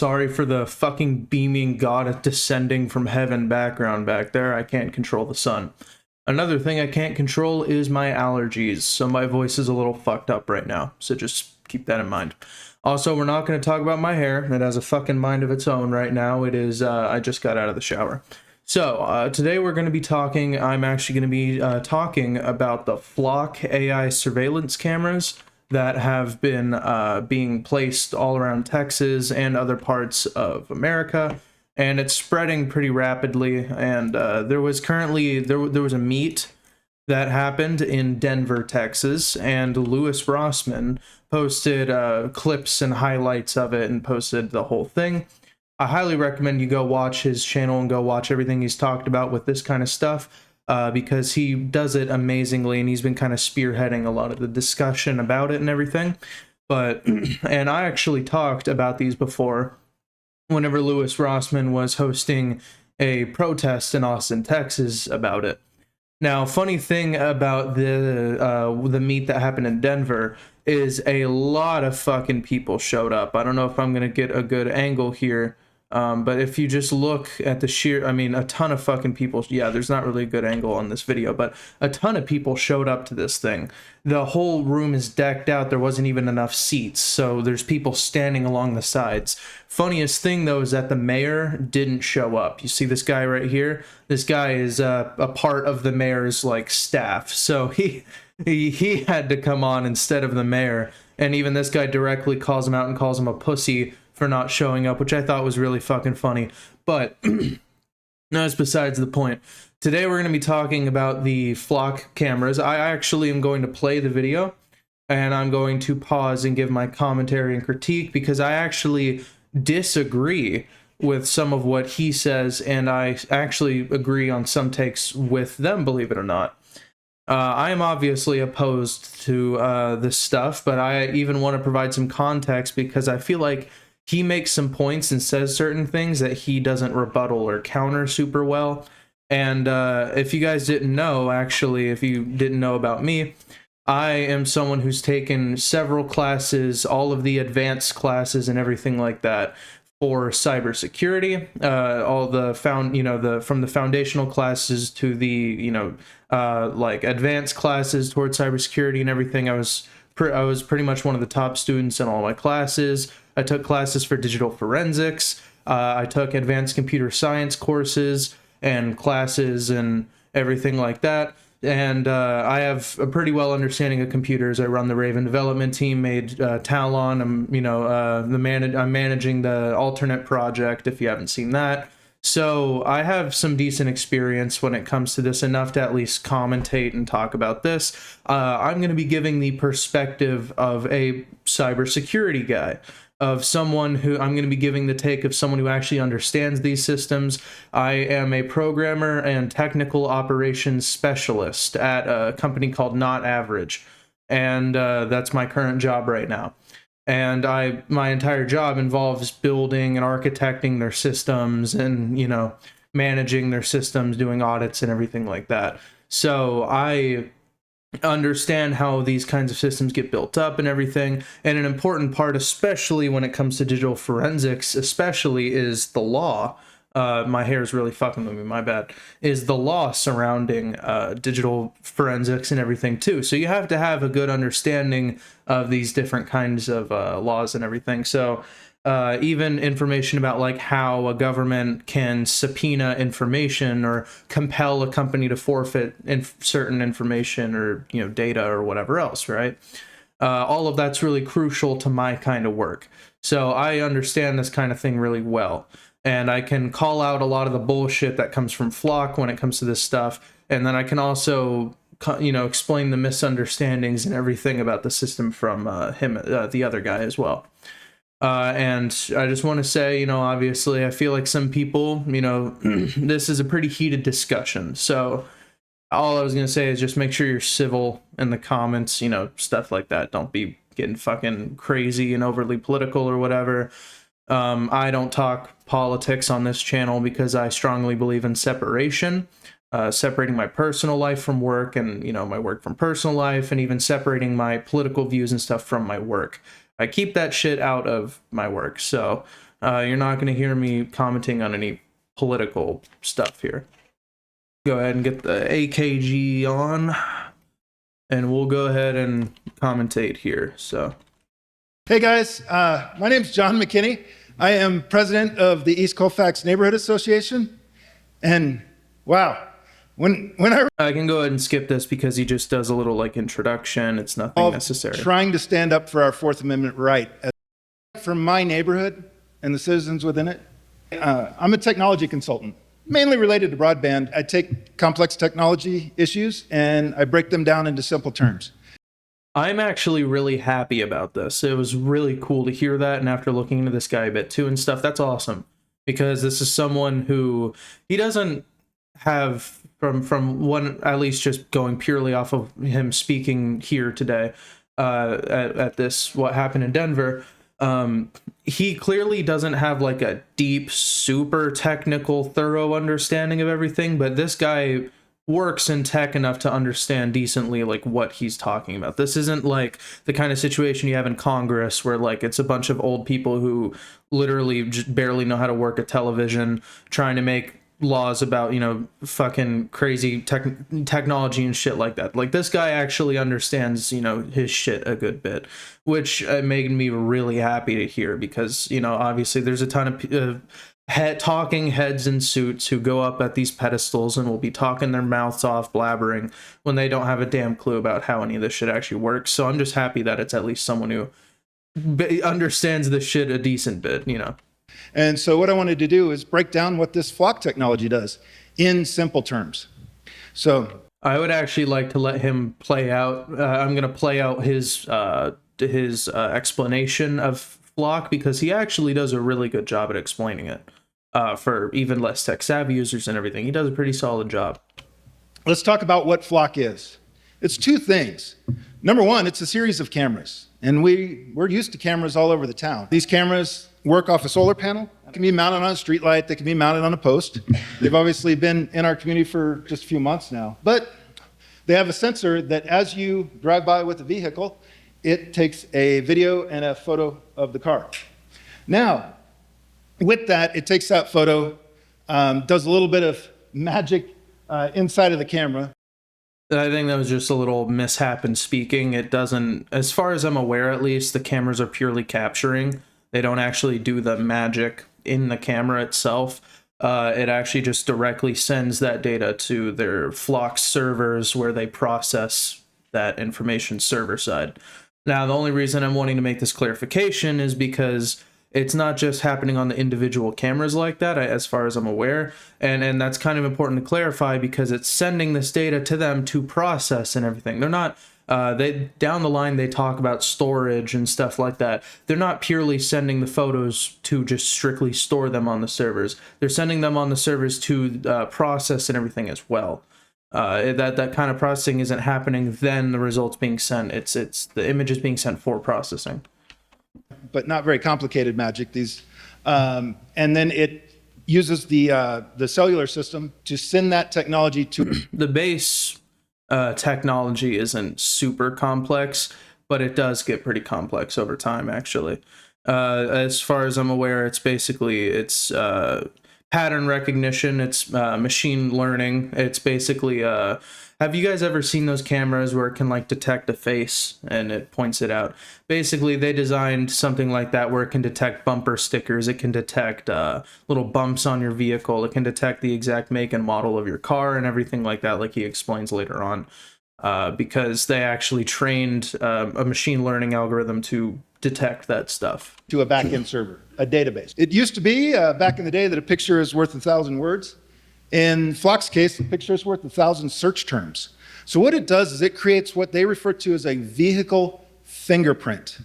Sorry for the fucking beaming god descending from heaven background back there. I can't control the sun. Another thing I can't control is my allergies, so my voice is a little fucked up right now, so just keep that in mind. Also, we're not going to talk about my hair. It has a fucking mind of its own right now. It is, I just got out of the shower. So, today we're going to be talking, I'm actually going to be talking about the Flock AI surveillance cameras that have been being placed all around Texas and other parts of America, and it's spreading pretty rapidly. And there was a meet that happened in Denver, Texas, and Louis Rossmann posted clips and highlights of it and posted the whole thing. I highly recommend you go watch his channel and go watch everything he's talked about with this kind of stuff. Because he does it amazingly, and he's been kind of spearheading a lot of the discussion about it and everything. But, and I actually talked about these before whenever Louis Rossmann was hosting a protest in Austin, Texas about it. Now, funny thing about the meet that happened in Denver is a lot of fucking people showed up. I don't know if I'm going to get a good angle here. But if you just look at the sheer, I mean, a ton of fucking people, yeah, there's not really a good angle on this video, but a ton of people showed up to this thing. The whole room is decked out. There wasn't even enough seats, so there's people standing along the sides. Funniest thing, though, is that the mayor didn't show up. You see this guy right here? This guy is a part of the mayor's, like, staff, so he had to come on instead of the mayor, and even this guy directly calls him out and calls him a pussy for not showing up, which I thought was really fucking funny. But that's besides the point. Today we're going to be talking about the Flock cameras. I actually am going to play the video, and I'm going to pause and give my commentary and critique, because I actually disagree with some of what he says, and I actually agree on some takes with them, believe it or not. I am obviously opposed to this stuff, but I even want to provide some context, because I feel like he makes some points and says certain things that he doesn't rebuttal or counter super well. And if you guys didn't know, actually, if you didn't know about me, I am someone who's taken several classes, all of the advanced classes and everything like that for cybersecurity, all the from the foundational classes to the, like advanced classes towards cybersecurity and everything. I was pretty much one of the top students in all my classes. I took classes for digital forensics. I took advanced computer science courses and classes and everything like that. And I have a pretty well understanding of computers. I run the Raven development team, made Talon. I'm managing the alternate project, if you haven't seen that. So I have some decent experience when it comes to this, enough to at least commentate and talk about this. I'm going to be giving the perspective of a cybersecurity guy, of someone who I'm going to be giving the take of someone who actually understands these systems. I am a programmer and technical operations specialist at a company called Not Average, and that's my current job right now. And my entire job involves building and architecting their systems and, managing their systems, doing audits and everything like that. So I understand how these kinds of systems get built up and everything. And an important part, especially when it comes to digital forensics, especially, is the law. My hair is really fucking with me, my bad. Is the law surrounding digital forensics and everything too. So you have to have a good understanding of these different kinds of laws and everything. So even information about like how a government can subpoena information or compel a company to forfeit certain information or data or whatever else, right? All of that's really crucial to my kind of work. So I understand this kind of thing really well. And I can call out a lot of the bullshit that comes from Flock when it comes to this stuff. And then I can also, explain the misunderstandings and everything about the system from the other guy as well. And I just want to say, obviously, I feel like some people, this is a pretty heated discussion. So all I was going to say is just make sure you're civil in the comments, stuff like that. Don't be getting fucking crazy and overly political or whatever. I don't talk politics on this channel because I strongly believe in separation, separating my personal life from work and, my work from personal life, and even separating my political views and stuff from my work. I keep that shit out of my work. So You're not going to hear me commenting on any political stuff here. Go ahead and get the AKG on, and we'll go ahead and commentate here. So, hey guys, my name's John McKinney. I am president of the East Colfax Neighborhood Association, and wow, when I can go ahead and skip this because he just does a little like introduction. It's nothing necessary. Trying to stand up for our Fourth Amendment right from my neighborhood and the citizens within it. I'm a technology consultant, mainly related to broadband. I take complex technology issues and I break them down into simple terms. I'm actually really happy about this. It was really cool to hear that, and after looking into this guy a bit too and stuff, that's awesome. Because this is someone who, he doesn't have, from one, at least just going purely off of him speaking here today, at this, what happened in Denver, he clearly doesn't have like a deep, super technical, thorough understanding of everything, but this guy works in tech enough to understand decently like what he's talking about. This isn't like the kind of situation you have in Congress where like it's a bunch of old people who literally just barely know how to work a television trying to make laws about, you know, fucking crazy technology and shit like that. Like, this guy actually understands, you know, his shit a good bit, which made me really happy to hear, because, you know, obviously there's a ton of talking heads in suits who go up at these pedestals and will be talking their mouths off, blabbering, when they don't have a damn clue about how any of this shit actually works. So I'm just happy that it's at least someone who understands this shit a decent bit, you know. And so what I wanted to do is break down what this flock technology does in simple terms. So I would actually like to let him play out. I'm going to play out his explanation of flock, because he actually does a really good job at explaining it. For even less tech savvy users and everything, he does a pretty solid job. Let's talk about what flock is. It's two things. Number one, it's a series of cameras, and we're used to cameras all over the town. These cameras work off a solar panel. They can be mounted on a street light. They can be mounted on a post. They've obviously been in our community for just a few months now, but they have a sensor that as you drive by with a vehicle, it takes a video and a photo of the car. Now, with that, it takes that photo, does a little bit of magic inside of the camera. I think that was just a little mishap in speaking. It doesn't, as far as I'm aware at least, the cameras are purely capturing. They don't actually do the magic in the camera itself. It actually just directly sends that data to their flock servers where they process that information server side. Now, the only reason I'm wanting to make this clarification is because it's not just happening on the individual cameras like that, as far as I'm aware. And that's kind of important to clarify, because it's sending this data to them to process and everything. They're not, down the line, they talk about storage and stuff like that. They're not purely sending the photos to just strictly store them on the servers. They're sending them on the servers to process and everything as well. That kind of processing isn't happening, then the results being sent. It's the image is being sent for processing. But not very complicated magic. These, and then it uses the cellular system to send that technology to the base technology isn't super complex, but it does get pretty complex over time. Actually, as far as I'm aware, it's pattern recognition. It's machine learning. It's basically have you guys ever seen those cameras where it can like detect a face and it points it out? Basically, they designed something like that where it can detect bumper stickers. It can detect little bumps on your vehicle. It can detect the exact make and model of your car and everything like that, like he explains later on, because they actually trained a machine learning algorithm to detect that stuff. To a backend server, a database. It used to be back in the day that a picture is worth 1,000 words. In Flock's case, the picture is worth 1,000 search terms. So what it does is it creates what they refer to as a vehicle fingerprint.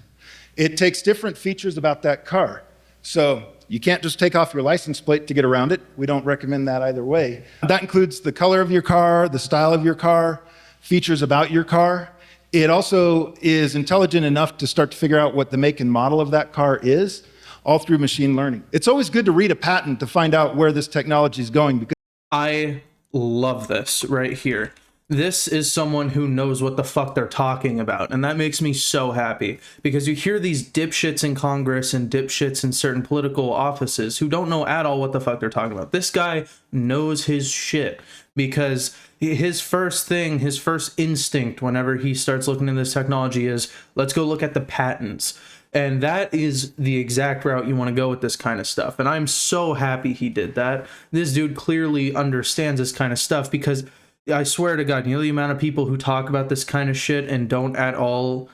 It takes different features about that car. So you can't just take off your license plate to get around it. We don't recommend that either way. That includes the color of your car, the style of your car, features about your car. It also is intelligent enough to start to figure out what the make and model of that car is, all through machine learning. It's always good to read a patent to find out where this technology is going, because I love this right here. This is someone who knows what the fuck they're talking about. And that makes me so happy, because you hear these dipshits in Congress and dipshits in certain political offices who don't know at all what the fuck they're talking about. This guy knows his shit, because his first thing, his first instinct whenever he starts looking into this technology is, let's go look at the patents. And that is the exact route you want to go with this kind of stuff. And I'm so happy he did that. This dude clearly understands this kind of stuff, because I swear to God, you know the amount of people who talk about this kind of shit and don't at all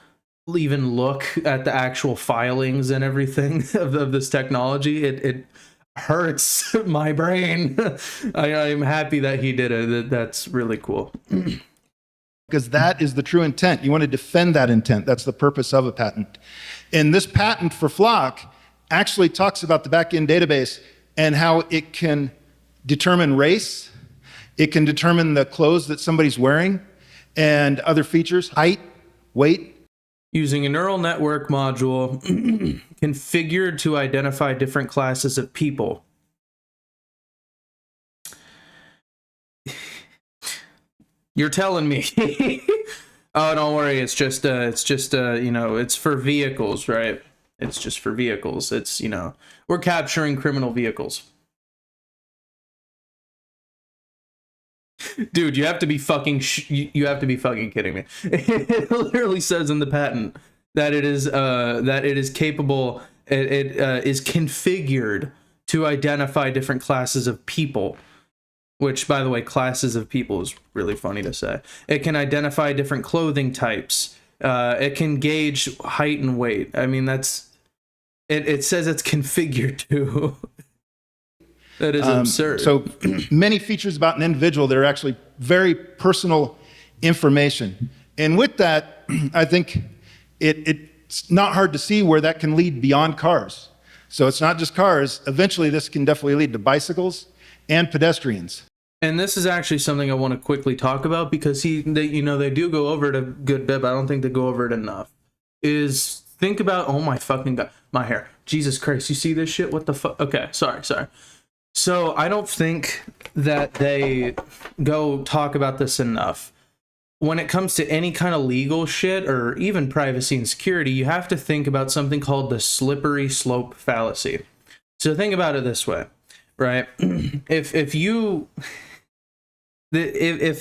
even look at the actual filings and everything of this technology? It hurts my brain. I'm happy that he did it. That's really cool. Because that is the true intent. You want to defend that intent. That's the purpose of a patent. And this patent for Flock actually talks about the backend database and how it can determine race. It can determine the clothes that somebody's wearing and other features, height, weight. Using a neural network module configured to identify different classes of people. You're telling me. Oh, don't worry. It's just you know, it's for vehicles, right? It's just for vehicles. It's, you know, we're capturing criminal vehicles. Dude, you have to be fucking you have to be fucking kidding me. It literally says in the patent that it is capable, it is configured to identify different classes of people. Which, by the way, classes of people is really funny to say. It can identify different clothing types. It can gauge height and weight. I mean, that's... It says it's configured to. That is absurd. So many features about an individual that are actually very personal information. And with that, I think it's not hard to see where that can lead beyond cars. So it's not just cars. Eventually, this can definitely lead to bicycles and pedestrians. And this is actually something I want to quickly talk about, because they do go over it a good bit, but I don't think they go over it enough. Is think about, oh my fucking God, my hair. Jesus Christ, you see this shit? What the fuck? Okay, sorry. So I don't think that they go talk about this enough. When it comes to any kind of legal shit or even privacy and security, you have to think about something called the slippery slope fallacy. So think about it this way, right? If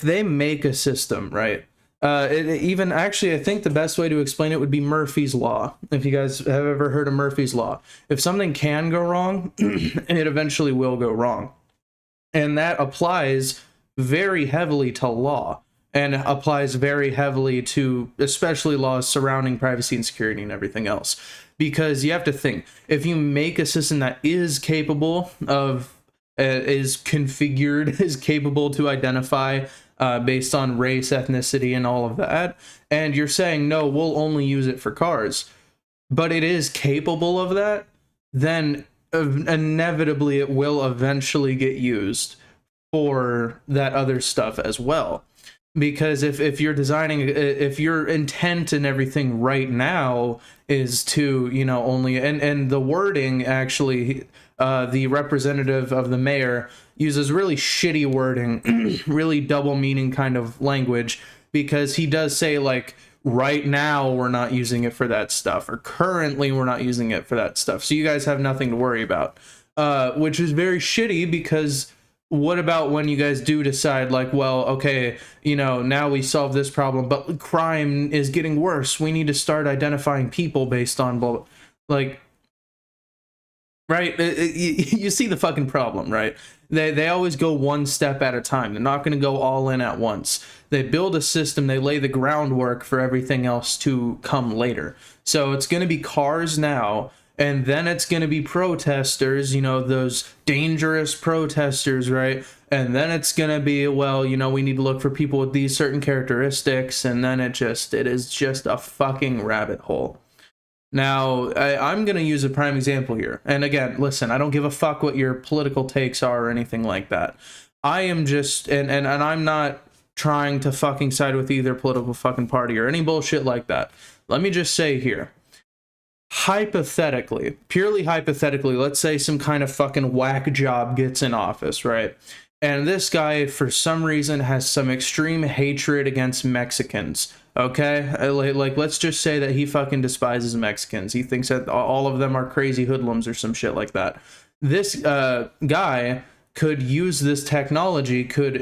they make a system, right? Even actually, I think the best way to explain it would be Murphy's Law. If you guys have ever heard of Murphy's Law, if something can go wrong, it eventually will go wrong. And that applies very heavily to law, and applies very heavily to especially laws surrounding privacy and security and everything else. Because you have to think, if you make a system that is capable of is configured, is capable to identify based on race, ethnicity, and all of that, and you're saying, no, we'll only use it for cars, but it is capable of that, then inevitably it will eventually get used for that other stuff as well. Because if you're designing, if your intent and everything right now is to, you know, only, and the wording actually, the representative of the mayor uses really shitty wording, really double meaning kind of language, because he does say, like, right now we're not using it for that stuff, or currently we're not using it for that stuff, so you guys have nothing to worry about, which is very shitty, because what about when you guys do decide, like, well, okay, you know, now we solve this problem, but crime is getting worse, we need to start identifying people based on blah, like, right? You see the fucking problem, right? They always go one step at a time. They're not going to go all in at once. They build a system, they lay the groundwork for everything else to come later. So it's going to be cars now, and then it's going to be protesters, you know, those dangerous protesters, right? And then it's going to be, well, you know, we need to look for people with these certain characteristics, and then it is just a fucking rabbit hole. Now, I'm going to use a prime example here. And again, listen, I don't give a fuck what your political takes are or anything like that. I am just, and I'm not trying to fucking side with either political fucking party or any bullshit like that. Let me just say here, hypothetically, purely hypothetically, let's say some kind of fucking whack job gets in office, right? And this guy, for some reason, has some extreme hatred against Mexicans. Okay, like let's just say that he fucking despises Mexicans. He thinks that all of them are crazy hoodlums or some shit like that. This guy could use this technology, could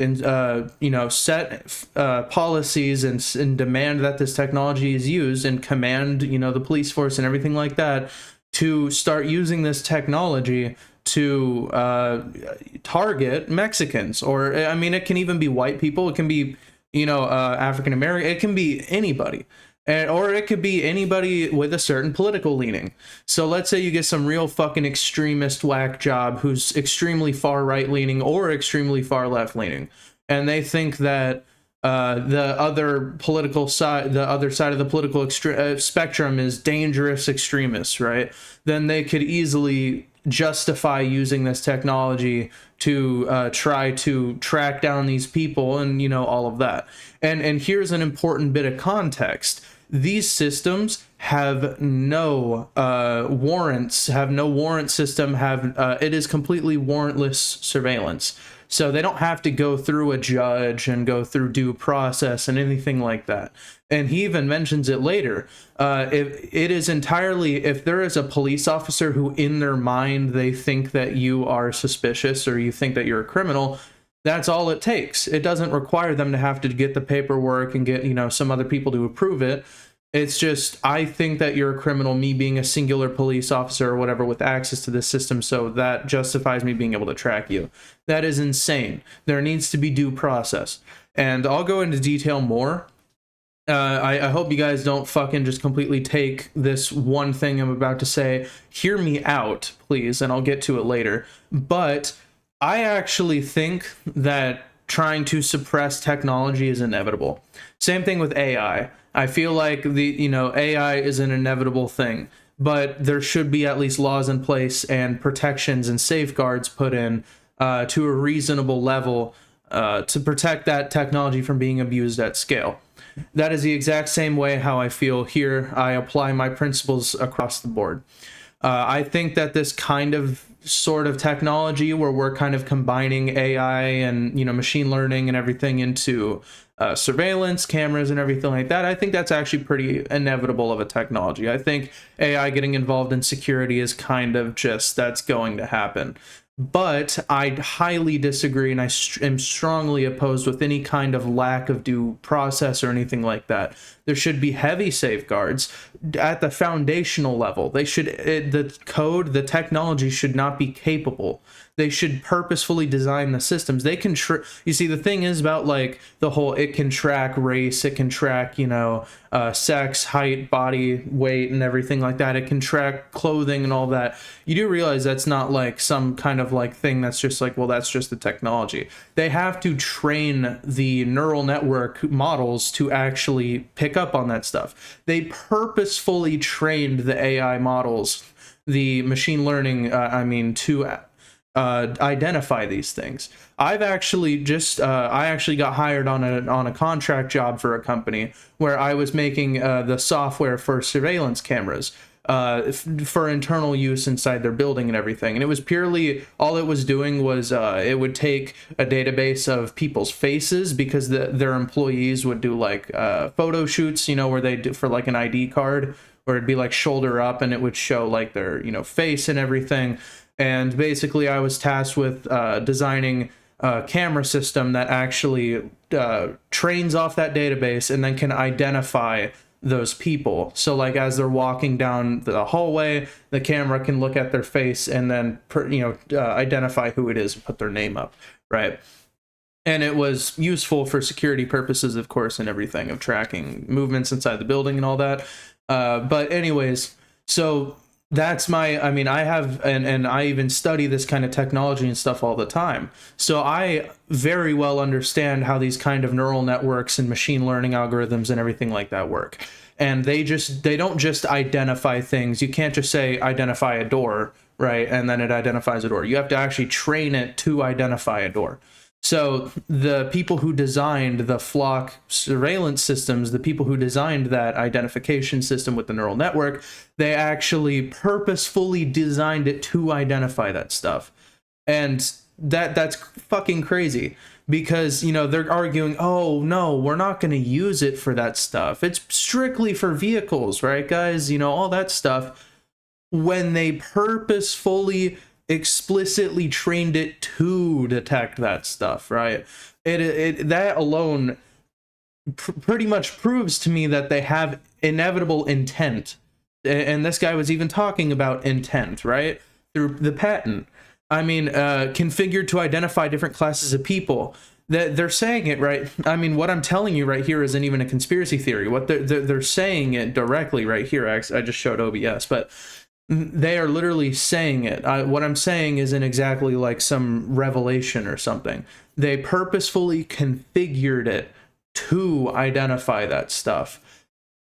set policies and demand that this technology is used, and command the police force and everything like that to start using this technology to target Mexicans. Or I mean, it can even be white people, it can be African American, it can be anybody. Or it could be anybody with a certain political leaning. So let's say you get some real fucking extremist whack job who's extremely far right leaning or extremely far left leaning, and they think that the other side of the political spectrum is dangerous extremists, right? Then they could easily justify using this technology to try to track down these people and all of that. And here's an important bit of context. These systems have no warrants, have no warrant system, it is completely warrantless surveillance. So they don't have to go through a judge and go through due process and anything like that. And he even mentions it later. It is entirely, if there is a police officer who in their mind they think that you are suspicious or you think that you're a criminal, that's all it takes. It doesn't require them to have to get the paperwork and get some other people to approve it. It's just, I think that you're a criminal, me being a singular police officer or whatever with access to this system, so that justifies me being able to track you. That is insane. There needs to be due process. And I'll go into detail more. I hope you guys don't fucking just completely take this one thing I'm about to say. Hear me out, please, and I'll get to it later. But I actually think that trying to suppress technology is inevitable. Same thing with AI. I feel like AI is an inevitable thing, but there should be at least laws in place and protections and safeguards put in to a reasonable level to protect that technology from being abused at scale. That is the exact same way how I feel here. I apply my principles across the board. I think that this kind of sort of technology where we're kind of combining AI and machine learning and everything into surveillance cameras and everything like that, I think that's actually pretty inevitable of a technology. I think AI getting involved in security is kind of just, that's going to happen. But I highly disagree, and I am strongly opposed with any kind of lack of due process or anything like that. There should be heavy safeguards at the foundational level. The the technology should not be capable. They should purposefully design the systems. They can, you see, the thing is about like the whole, it can track race, it can track, sex, height, body, weight, and everything like that. It can track clothing and all that. You do realize that's not like some kind of like thing that's just like, well, that's just the technology. They have to train the neural network models to actually pick up on that stuff. They purposefully trained the AI models, the machine learning, to identify these things. I actually got hired on a contract job for a company where I was making the software for surveillance cameras for internal use inside their building and everything. And it was purely, all it was doing was it would take a database of people's faces, because their employees would do like photo shoots, where they do for like an ID card, where it'd be like shoulder up and it would show like their face and everything. And basically I was tasked with designing a camera system that actually trains off that database and then can identify those people. So like as they're walking down the hallway, the camera can look at their face and then identify who it is and put their name up, right? And it was useful for security purposes, of course, and everything, of tracking movements inside the building and all that. But anyways, so that's I have, and I even study this kind of technology and stuff all the time. So I very well understand how these kind of neural networks and machine learning algorithms and everything like that work. And they don't just identify things. You can't just say identify a door, right? And then it identifies a door. You have to actually train it to identify a door. So the people who designed the Flock surveillance systems, the people who designed that identification system with the neural network, they actually purposefully designed it to identify that stuff. And that's fucking crazy, because, you know, they're arguing, oh no, we're not going to use it for that stuff. It's strictly for vehicles, right, guys? You know, all that stuff. When they purposefully, explicitly trained it to detect that stuff, right? That alone pretty much proves to me that they have inevitable intent. And this guy was even talking about intent, right? Through the patent. I mean, configured to identify different classes of people. They're saying it, right? I mean, what I'm telling you right here isn't even a conspiracy theory. What they're saying it directly right here. I just showed OBS, but they are literally saying it. What I'm saying isn't exactly like some revelation or something. They purposefully configured it to identify that stuff,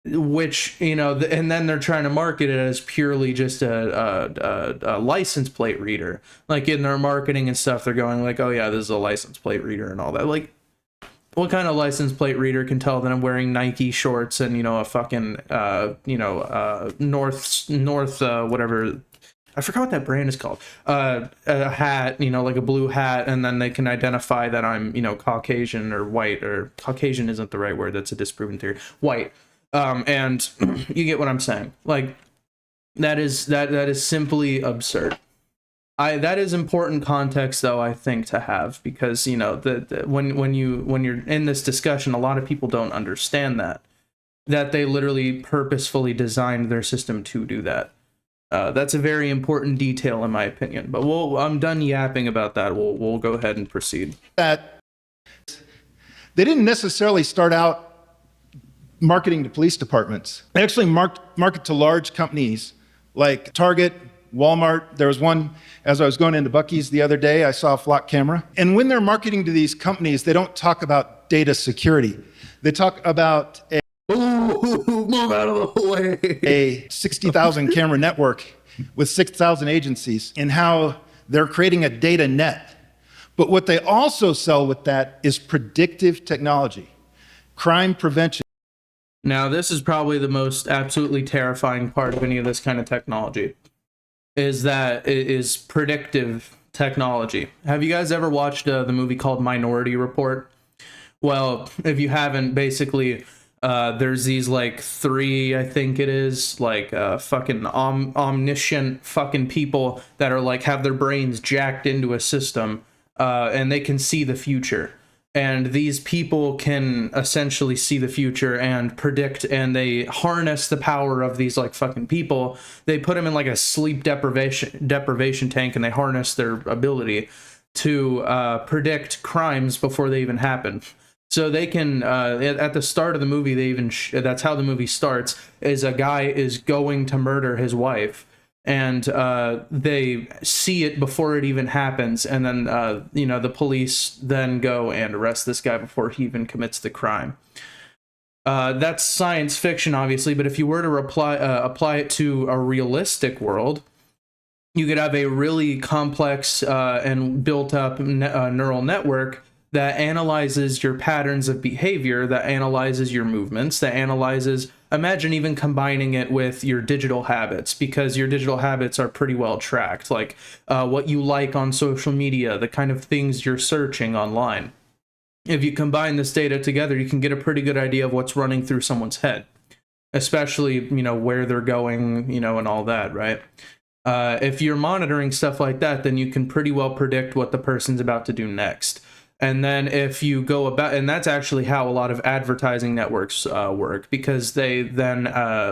which, you know, and then they're trying to market it as purely just a license plate reader. Like in their marketing and stuff, they're going like, oh yeah, this is a license plate reader and all that. Like, what kind of license plate reader can tell that I'm wearing Nike shorts and, you know, a fucking North whatever, I forgot what that brand is called, a hat, you know, like a blue hat, and then they can identify that I'm, you know, Caucasian or white, or Caucasian isn't the right word, that's a disproven theory, white. And you get what I'm saying. Like, that is simply absurd. That is important context, though, I think, to have, because, you know, when you're in this discussion, a lot of people don't understand that they literally purposefully designed their system to do that. That's a very important detail, in my opinion. But I'm done yapping about that. We'll go ahead and proceed. That they didn't necessarily start out marketing to police departments. They actually market to large companies like Target, Walmart. There was one, as I was going into Buc-ee's the other day, I saw a flock camera. And when they're marketing to these companies, they don't talk about data security. They talk about move out of the way. A 60,000 camera network with 6,000 agencies, and how they're creating a data net. But what they also sell with that is predictive technology, crime prevention. Now, this is probably the most absolutely terrifying part of any of this kind of technology, is that it is predictive technology. Have you guys ever watched the movie called Minority Report? Well, if you haven't, basically, there's these like three, I think it is, like fucking omniscient fucking people that are like, have their brains jacked into a system, and they can see the future. And these people can essentially see the future and predict, and they harness the power of these like fucking people. They put them in like a sleep deprivation tank, and they harness their ability to predict crimes before they even happen. So they can, at the start of the movie, they even, that's how the movie starts, is a guy is going to murder his wife. And they see it before it even happens, and then you know, the police then go and arrest this guy before he even commits the crime. That's science fiction, obviously, but if you were to apply it to a realistic world, you could have a really complex and built-up neural network that analyzes your patterns of behavior, that analyzes your movements, that analyzes, imagine even combining it with your digital habits, because your digital habits are pretty well tracked, like what you like on social media, the kind of things you're searching online. If you combine this data together, you can get a pretty good idea of what's running through someone's head, especially, you know, where they're going, you know, and all that, right? If you're monitoring stuff like that, then you can pretty well predict what the person's about to do next. And then if you go about, and that's actually how a lot of advertising networks work, because they then,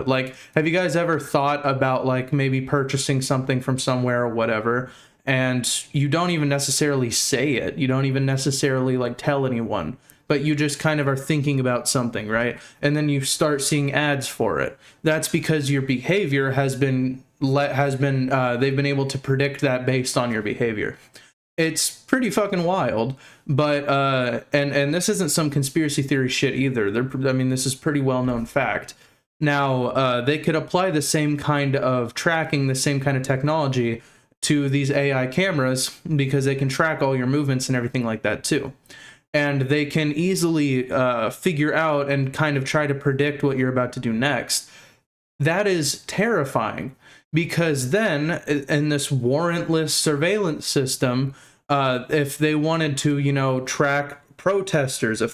like, have you guys ever thought about, like, maybe purchasing something from somewhere or whatever, and you don't even necessarily say it, you don't even necessarily, like, tell anyone, but you just kind of are thinking about something, right? And then you start seeing ads for it. That's because your behavior has been, they've been able to predict that based on your behavior. It's pretty fucking wild, but and this isn't some conspiracy theory shit either. I mean, this is pretty well-known fact. Now, they could apply the same kind of tracking, the same kind of technology to these AI cameras, because they can track all your movements and everything like that too. And they can easily figure out and kind of try to predict what you're about to do next. That is terrifying, because then in this warrantless surveillance system, if they wanted to, you know, track protesters, if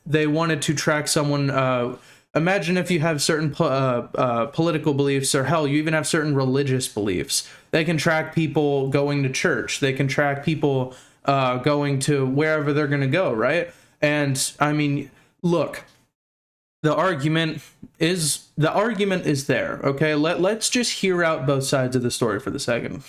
they wanted to track someone, imagine if you have certain political beliefs, or hell, you even have certain religious beliefs. They can track people going to church. They can track people going to wherever they're going to go, right? And I mean, look, the argument is there. Okay, let's just hear out both sides of the story for the second.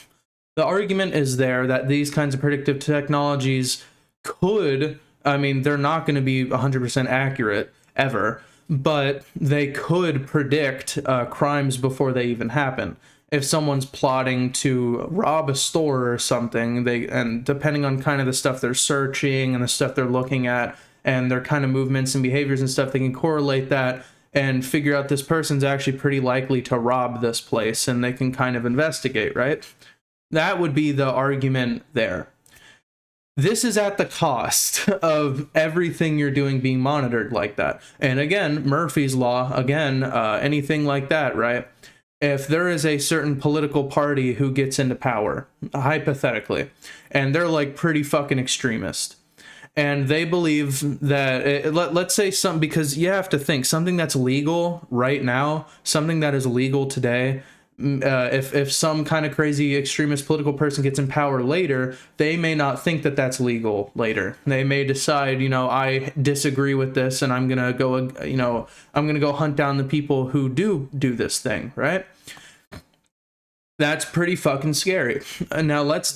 The argument is there that these kinds of predictive technologies could, I mean, they're not going to be 100% accurate ever, but they could predict crimes before they even happen. If someone's plotting to rob a store or something, and depending on kind of the stuff they're searching and the stuff they're looking at and their kind of movements and behaviors and stuff, they can correlate that and figure out this person's actually pretty likely to rob this place, and they can kind of investigate, right? That would be the argument there. This is at the cost of everything you're doing being monitored like that. And again, Murphy's Law, again, anything like that, right? If there is a certain political party who gets into power, hypothetically, and they're like pretty fucking extremist, and they believe that, let's say something, because you have to think, something that's legal right now, something that is legal today, if some kind of crazy extremist political person gets in power later, they may not think that that's legal later. They may decide, you know, I disagree with this, and I'm gonna go, you know, I'm gonna go hunt down the people who do this thing, right? That's pretty fucking scary. Now let's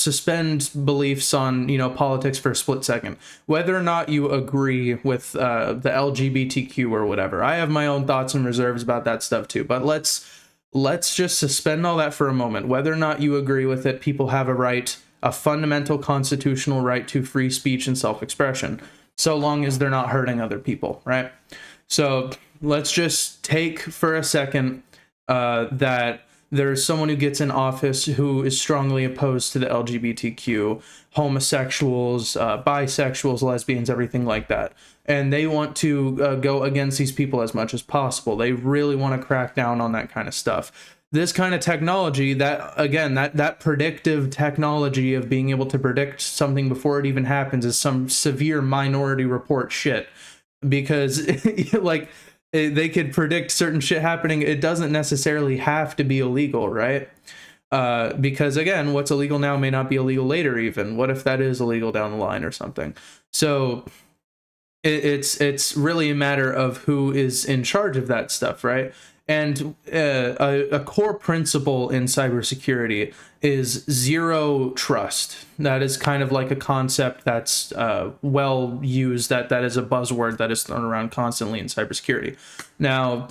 suspend beliefs on, you know, politics for a split second. Whether or not you agree with the LGBTQ or whatever, I have my own thoughts and reserves about that stuff too. But let's just suspend all that for a moment. Whether or not you agree with it, people have a fundamental constitutional right to free speech and self-expression, so long as they're not hurting other people, right? So let's just take for a second that there's someone who gets in office who is strongly opposed to the LGBTQ, homosexuals, bisexuals, lesbians, everything like that. And they want to go against these people as much as possible. They really want to crack down on that kind of stuff. This kind of technology, that again, that predictive technology of being able to predict something before it even happens, is some severe Minority Report shit. Because like, they could predict certain shit happening. It doesn't necessarily have to be illegal, right? Because again, what's illegal now may not be illegal later even. What if that is illegal down the line or something? So it's really a matter of who is in charge of that stuff, right? And a core principle in cybersecurity is zero trust. That is kind of like a concept that's well used, that is a buzzword that is thrown around constantly in cybersecurity. Now,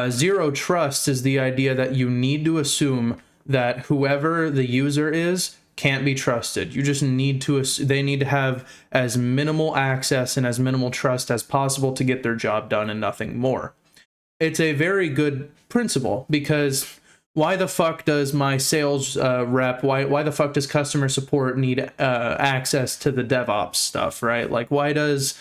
zero trust is the idea that you need to assume that whoever the user is can't be trusted. You just need to, they need to have as minimal access and as minimal trust as possible to get their job done and nothing more. It's a very good principle, because why the fuck does my sales rep, why the fuck does customer support need access to the DevOps stuff, right? Like, why does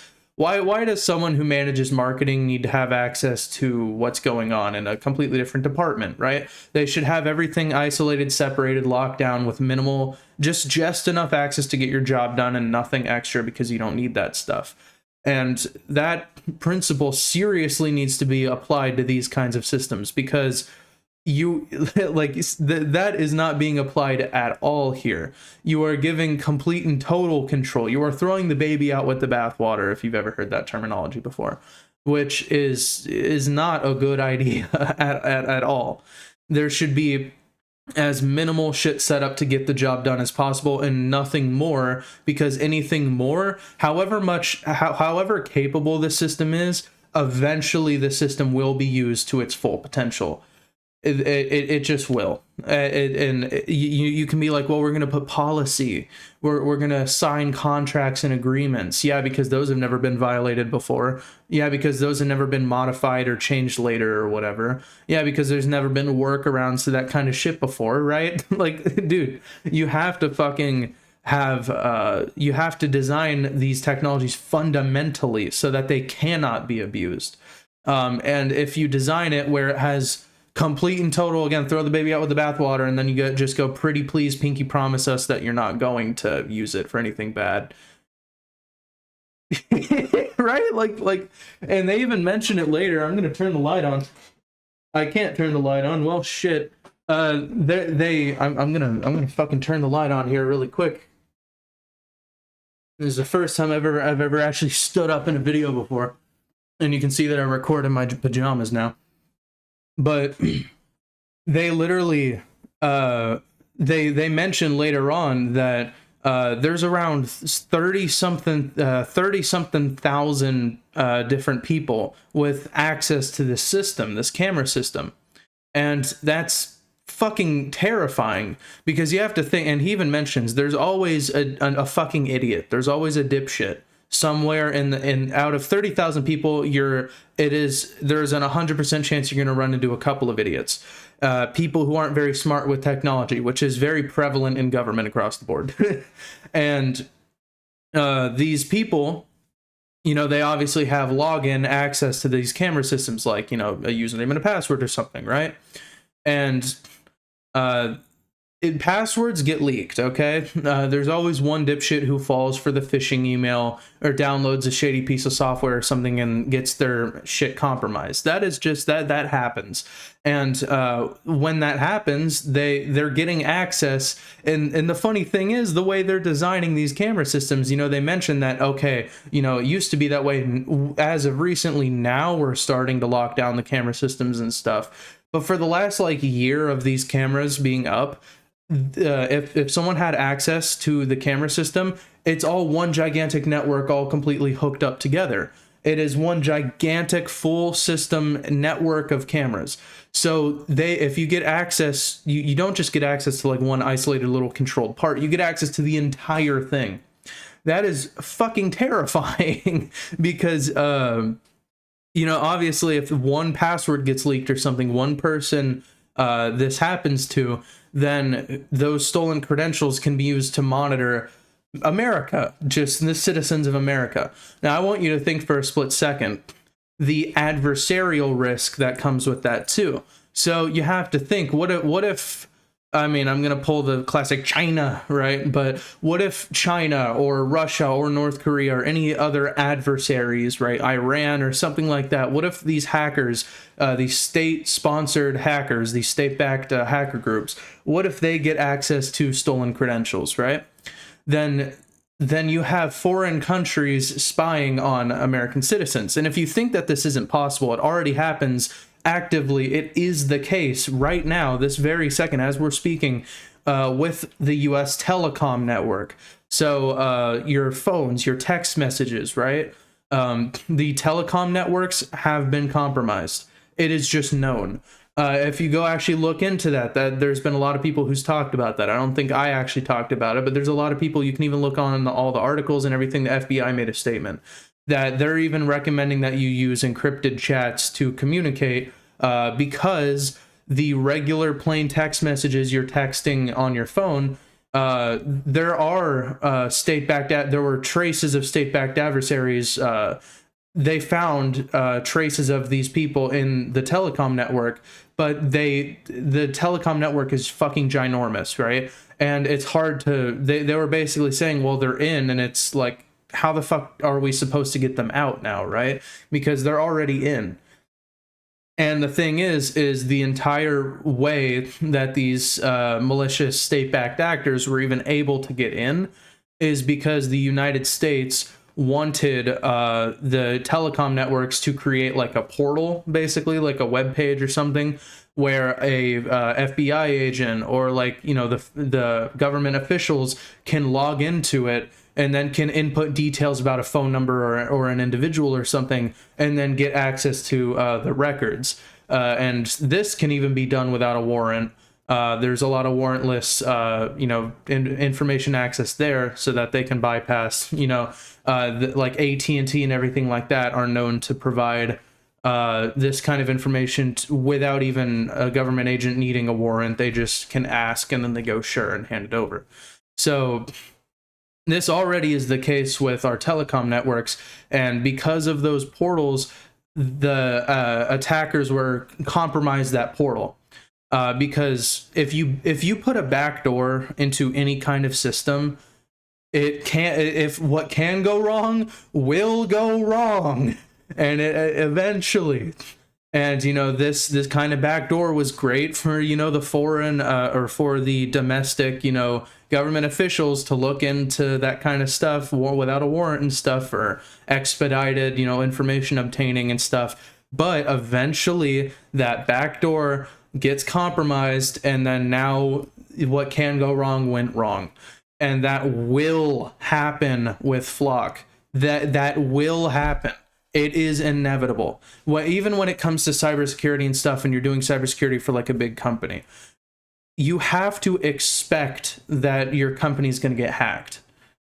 someone who manages marketing need to have access to what's going on in a completely different department, right? They should have everything isolated, separated, locked down with minimal, just enough access to get your job done and nothing extra, because you don't need that stuff. And that principle seriously needs to be applied to these kinds of systems, because that is not being applied at all here. You are giving complete and total control. You are throwing the baby out with the bathwater, if you've ever heard that terminology before, which is not a good idea at all. There should be as minimal shit set up to get the job done as possible, and nothing more, because anything more, however capable the system is, eventually the system will be used to its full potential. It just will. You can be like, well, we're going to put policy, we're going to sign contracts and agreements. Yeah, because those have never been violated before. Yeah, because those have never been modified or changed later or whatever. Yeah, because there's never been workarounds to that kind of shit before, right? Like, dude, you have to fucking you have to design these technologies fundamentally so that they cannot be abused. And if you design it where it has complete and total, again, throw the baby out with the bathwater, and then you just go, pretty please, pinky promise us that you're not going to use it for anything bad. Right? Like, and they even mention it later. I'm gonna turn the light on. I can't turn the light on. Well, shit. I'm gonna fucking turn the light on here really quick. This is the first time I've ever actually stood up in a video before, and you can see that I record in my pajamas now. But they literally, they mention later on that there's around 30 something thousand different people with access to this system, this camera system, and that's fucking terrifying, because you have to think, and he even mentions there's always a fucking idiot, there's always a dipshit somewhere in out of 30,000 people. There's an 100% chance you're going to run into a couple of idiots, people who aren't very smart with technology, which is very prevalent in government across the board. And these people, they obviously have login access to these camera systems, like, a username and a password or something, right? And passwords get leaked, okay? There's always one dipshit who falls for the phishing email or downloads a shady piece of software or something and gets their shit compromised. That is just, that happens. And when that happens, they're getting access. And the funny thing is, the way they're designing these camera systems, they mentioned that, okay, it used to be that way. As of recently, now we're starting to lock down the camera systems and stuff. But for the last year of these cameras being up, if someone had access to the camera system, it's all one gigantic network, all completely hooked up together. It is one gigantic full system network of cameras. So if you get access, you don't just get access to one isolated little controlled part, you get access to the entire thing. That is fucking terrifying because, obviously if one password gets leaked or something, one person this happens to, then those stolen credentials can be used to monitor America, just the citizens of America. Now, I want you to think for a split second the adversarial risk that comes with that too. So you have to think, what if I'm going to pull the classic China, right? But what if China or Russia or North Korea or any other adversaries, right? Iran or something like that. What if these hackers, these state-sponsored hackers, these state-backed hacker groups, what if they get access to stolen credentials, right? Then you have foreign countries spying on American citizens. And if you think that this isn't possible, it already happens actively. It is the case right now, this very second, as we're speaking, with the US telecom network. So your phones, your text messages, right? The telecom networks have been compromised. It is just known. If you go actually look into that there's been a lot of people who's talked about that. I don't think I actually talked about it, but there's a lot of people. You can even look on all the articles and everything. The FBI made a statement that they're even recommending that you use encrypted chats to communicate, because the regular plain text messages you're texting on your phone, there were traces of state-backed adversaries. They found traces of these people in the telecom network, but the telecom network is fucking ginormous, right? And it's hard to, they were basically saying, well, they're in, and it's like, how the fuck are we supposed to get them out now, right? Because they're already in. And the thing is the entire way that these malicious state-backed actors were even able to get in is because the United States wanted the telecom networks to create a portal, basically like a web page or something, where a FBI agent or the government officials can log into it and then can input details about a phone number or an individual or something, and then get access to the records. And this can even be done without a warrant. There's a lot of warrantless, information access there, so that they can bypass, like AT&T and everything like that are known to provide this kind of information without even a government agent needing a warrant. They just can ask, and then they go sure and hand it over. So this already is the case with our telecom networks, and because of those portals, the attackers were compromised that portal. Because if you put a backdoor into any kind of system, it can't. If what can go wrong will go wrong, and it eventually. And this kind of backdoor was great for the foreign or for the domestic government officials to look into that kind of stuff without a warrant and stuff, or expedited information obtaining and stuff. But eventually that backdoor gets compromised, and then now what can go wrong went wrong, and that will happen with Flock. That will happen. It is inevitable. Even when it comes to cybersecurity and stuff, and you're doing cybersecurity for like a big company, you have to expect that your company's going to get hacked.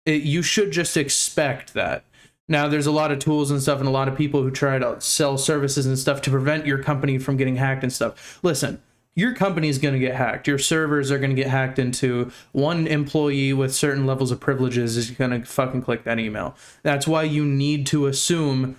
You should just expect that. Now, there's a lot of tools and stuff, and a lot of people who try to sell services and stuff to prevent your company from getting hacked and stuff. Listen, your company is going to get hacked. Your servers are going to get hacked into. One employee with certain levels of privileges is going to fucking click that email. That's why you need to assume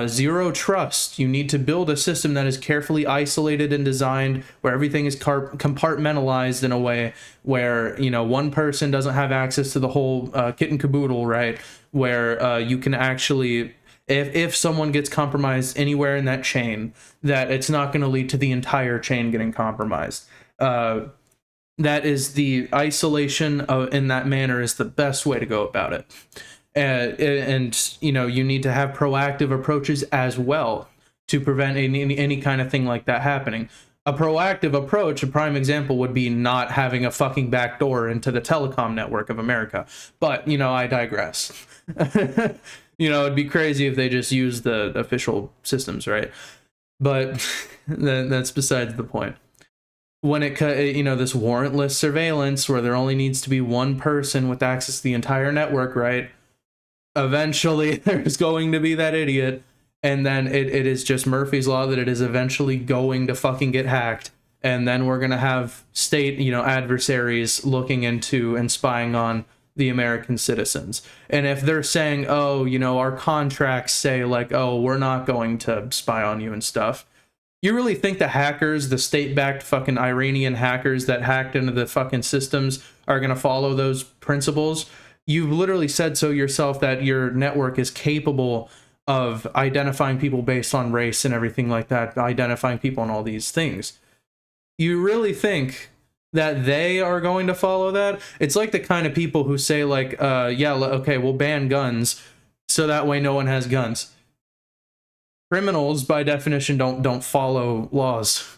zero trust. You need to build a system that is carefully isolated and designed, where everything is compartmentalized in a way where one person doesn't have access to the whole kit and caboodle, right? Where you can actually, if someone gets compromised anywhere in that chain, that it's not going to lead to the entire chain getting compromised. That is the isolation in that manner is the best way to go about it. And you need to have proactive approaches as well to prevent any kind of thing like that happening. A proactive approach, a prime example, would be not having a fucking backdoor into the telecom network of America. But I digress. It'd be crazy if they just used the official systems, right? But that's besides the point. When it this warrantless surveillance where there only needs to be one person with access to the entire network, right? Eventually there's going to be that idiot, and then it is just Murphy's Law that it is eventually going to fucking get hacked, and then we're going to have state adversaries looking into and spying on the American citizens. And if they're saying, oh, our contracts say like, oh, we're not going to spy on you and stuff, you really think the hackers, the state-backed fucking Iranian hackers that hacked into the fucking systems, are going to follow those principles? You've literally said so yourself that your network is capable of identifying people based on race and everything like that, identifying people and all these things. You really think that they are going to follow that? It's like the kind of people who say like, yeah, okay, we'll ban guns so that way no one has guns. Criminals, by definition, don't follow laws.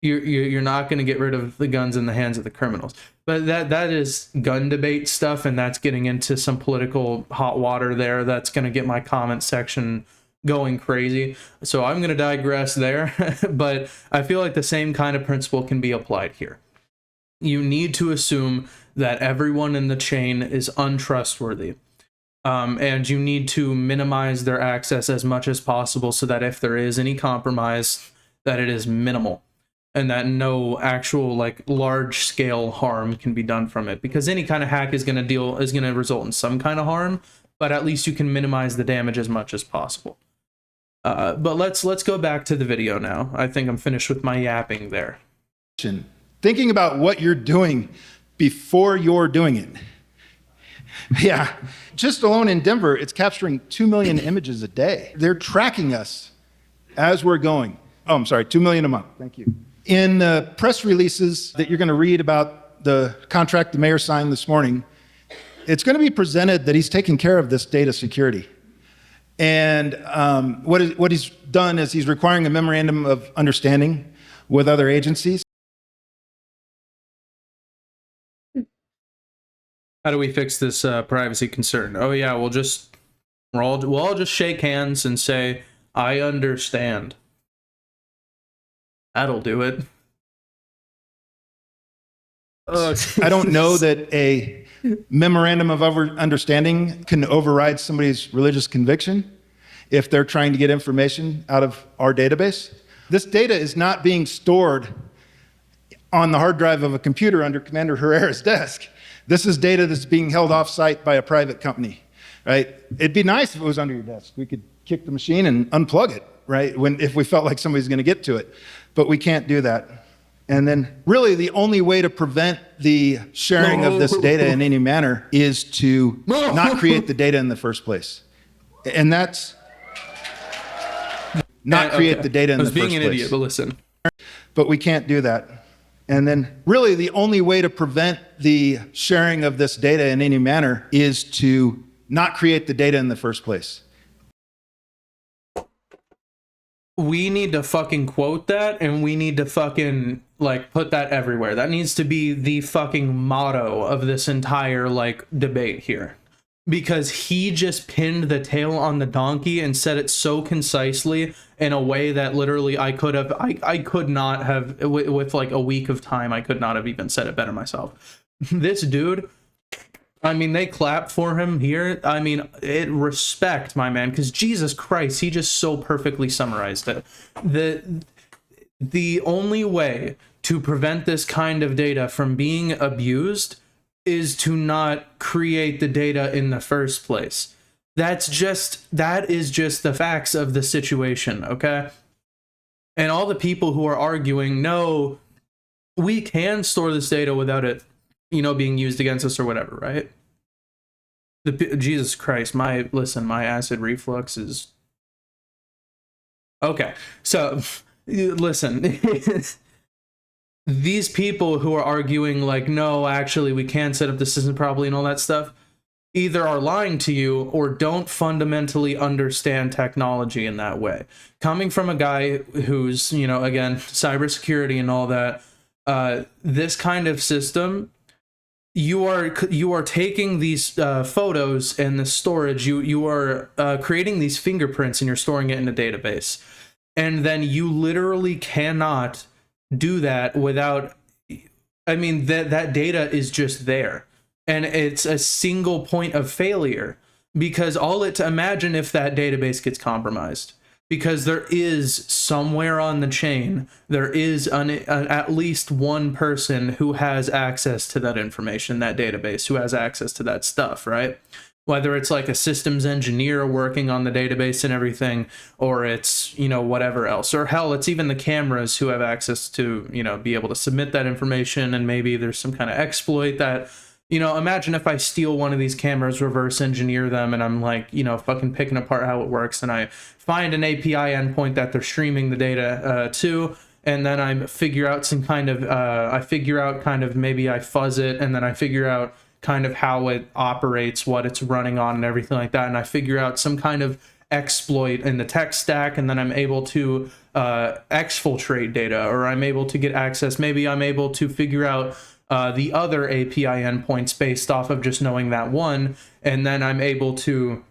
You're not going to get rid of the guns in the hands of the criminals. But that is gun debate stuff, and that's getting into some political hot water there. That's going to get my comment section going crazy. So I'm going to digress there. But I feel like the same kind of principle can be applied here. You need to assume that everyone in the chain is untrustworthy. And you need to minimize their access as much as possible so that if there is any compromise, that it is minimal. And that no actual like large scale harm can be done from it, because any kind of hack is going to result in some kind of harm, but at least you can minimize the damage as much as possible. But let's go back to the video now. I think I'm finished with my yapping there. Thinking about what you're doing before you're doing it. Yeah, just alone in Denver, it's capturing 2 million images a day. They're tracking us as we're going. Oh, I'm sorry, 2 million a month. Thank you. In the press releases that you're going to read about the contract the mayor signed this morning, it's going to be presented that he's taking care of this data security. And what he's done is he's requiring a memorandum of understanding with other agencies. How do we fix this privacy concern? Oh yeah, we'll all just shake hands and say, I understand. That'll do it. I don't know that a memorandum of understanding can override somebody's religious conviction if they're trying to get information out of our database. This data is not being stored on the hard drive of a computer under Commander Herrera's desk. This is data that's being held off-site by a private company, right? It'd be nice if it was under your desk. We could kick the machine and unplug it. right? If we felt like somebody's going to get to it, but we can't do that. And then really the only way to prevent the sharing of this data in any manner is to not create the data in the first place. And that's not create the data in the first place. I was being an idiot, but listen. But we can't do that. And then really the only way to prevent the sharing of this data in any manner is to not create the data in the first place. We need to fucking quote that, and we need to fucking like put that everywhere. That needs to be the fucking motto of this entire like debate here. Because he just pinned the tail on the donkey and said it so concisely in a way that literally I could not have, with like a week of time, I could not have even said it better myself. This dude, I mean, they clap for him here. I mean, respect, my man, because Jesus Christ, he just so perfectly summarized it. The only way to prevent this kind of data from being abused is to not create the data in the first place. That is just the facts of the situation, okay? And all the people who are arguing, no, we can store this data without it, being used against us or whatever, right? Jesus Christ, my acid reflux is... Okay, so, listen... These people who are arguing like, no, actually, we can set up the system properly and all that stuff, either are lying to you or don't fundamentally understand technology in that way. Coming from a guy who's, again, cybersecurity and all that, this kind of system, you are taking these photos and the storage, you are creating these fingerprints and you're storing it in a database. And then you literally cannot do that without, I mean, that data is just there, and it's a single point of failure, because imagine if that database gets compromised, because there is somewhere on the chain, there is at least one person who has access to that information, that database, who has access to that stuff, right? Whether it's like a systems engineer working on the database and everything, or it's, whatever else, or hell, it's even the cameras who have access to, be able to submit that information, and maybe there's some kind of exploit that, imagine if I steal one of these cameras, reverse engineer them, and I'm like, fucking picking apart how it works, and I find an API endpoint that they're streaming the data to, and then I figure out maybe I fuzz it, and then I figure out kind of how it operates, what it's running on, and everything like that, and I figure out some kind of exploit in the tech stack, and then I'm able to exfiltrate data, or I'm able to get access. Maybe I'm able to figure out the other API endpoints based off of just knowing that one, and then I'm able to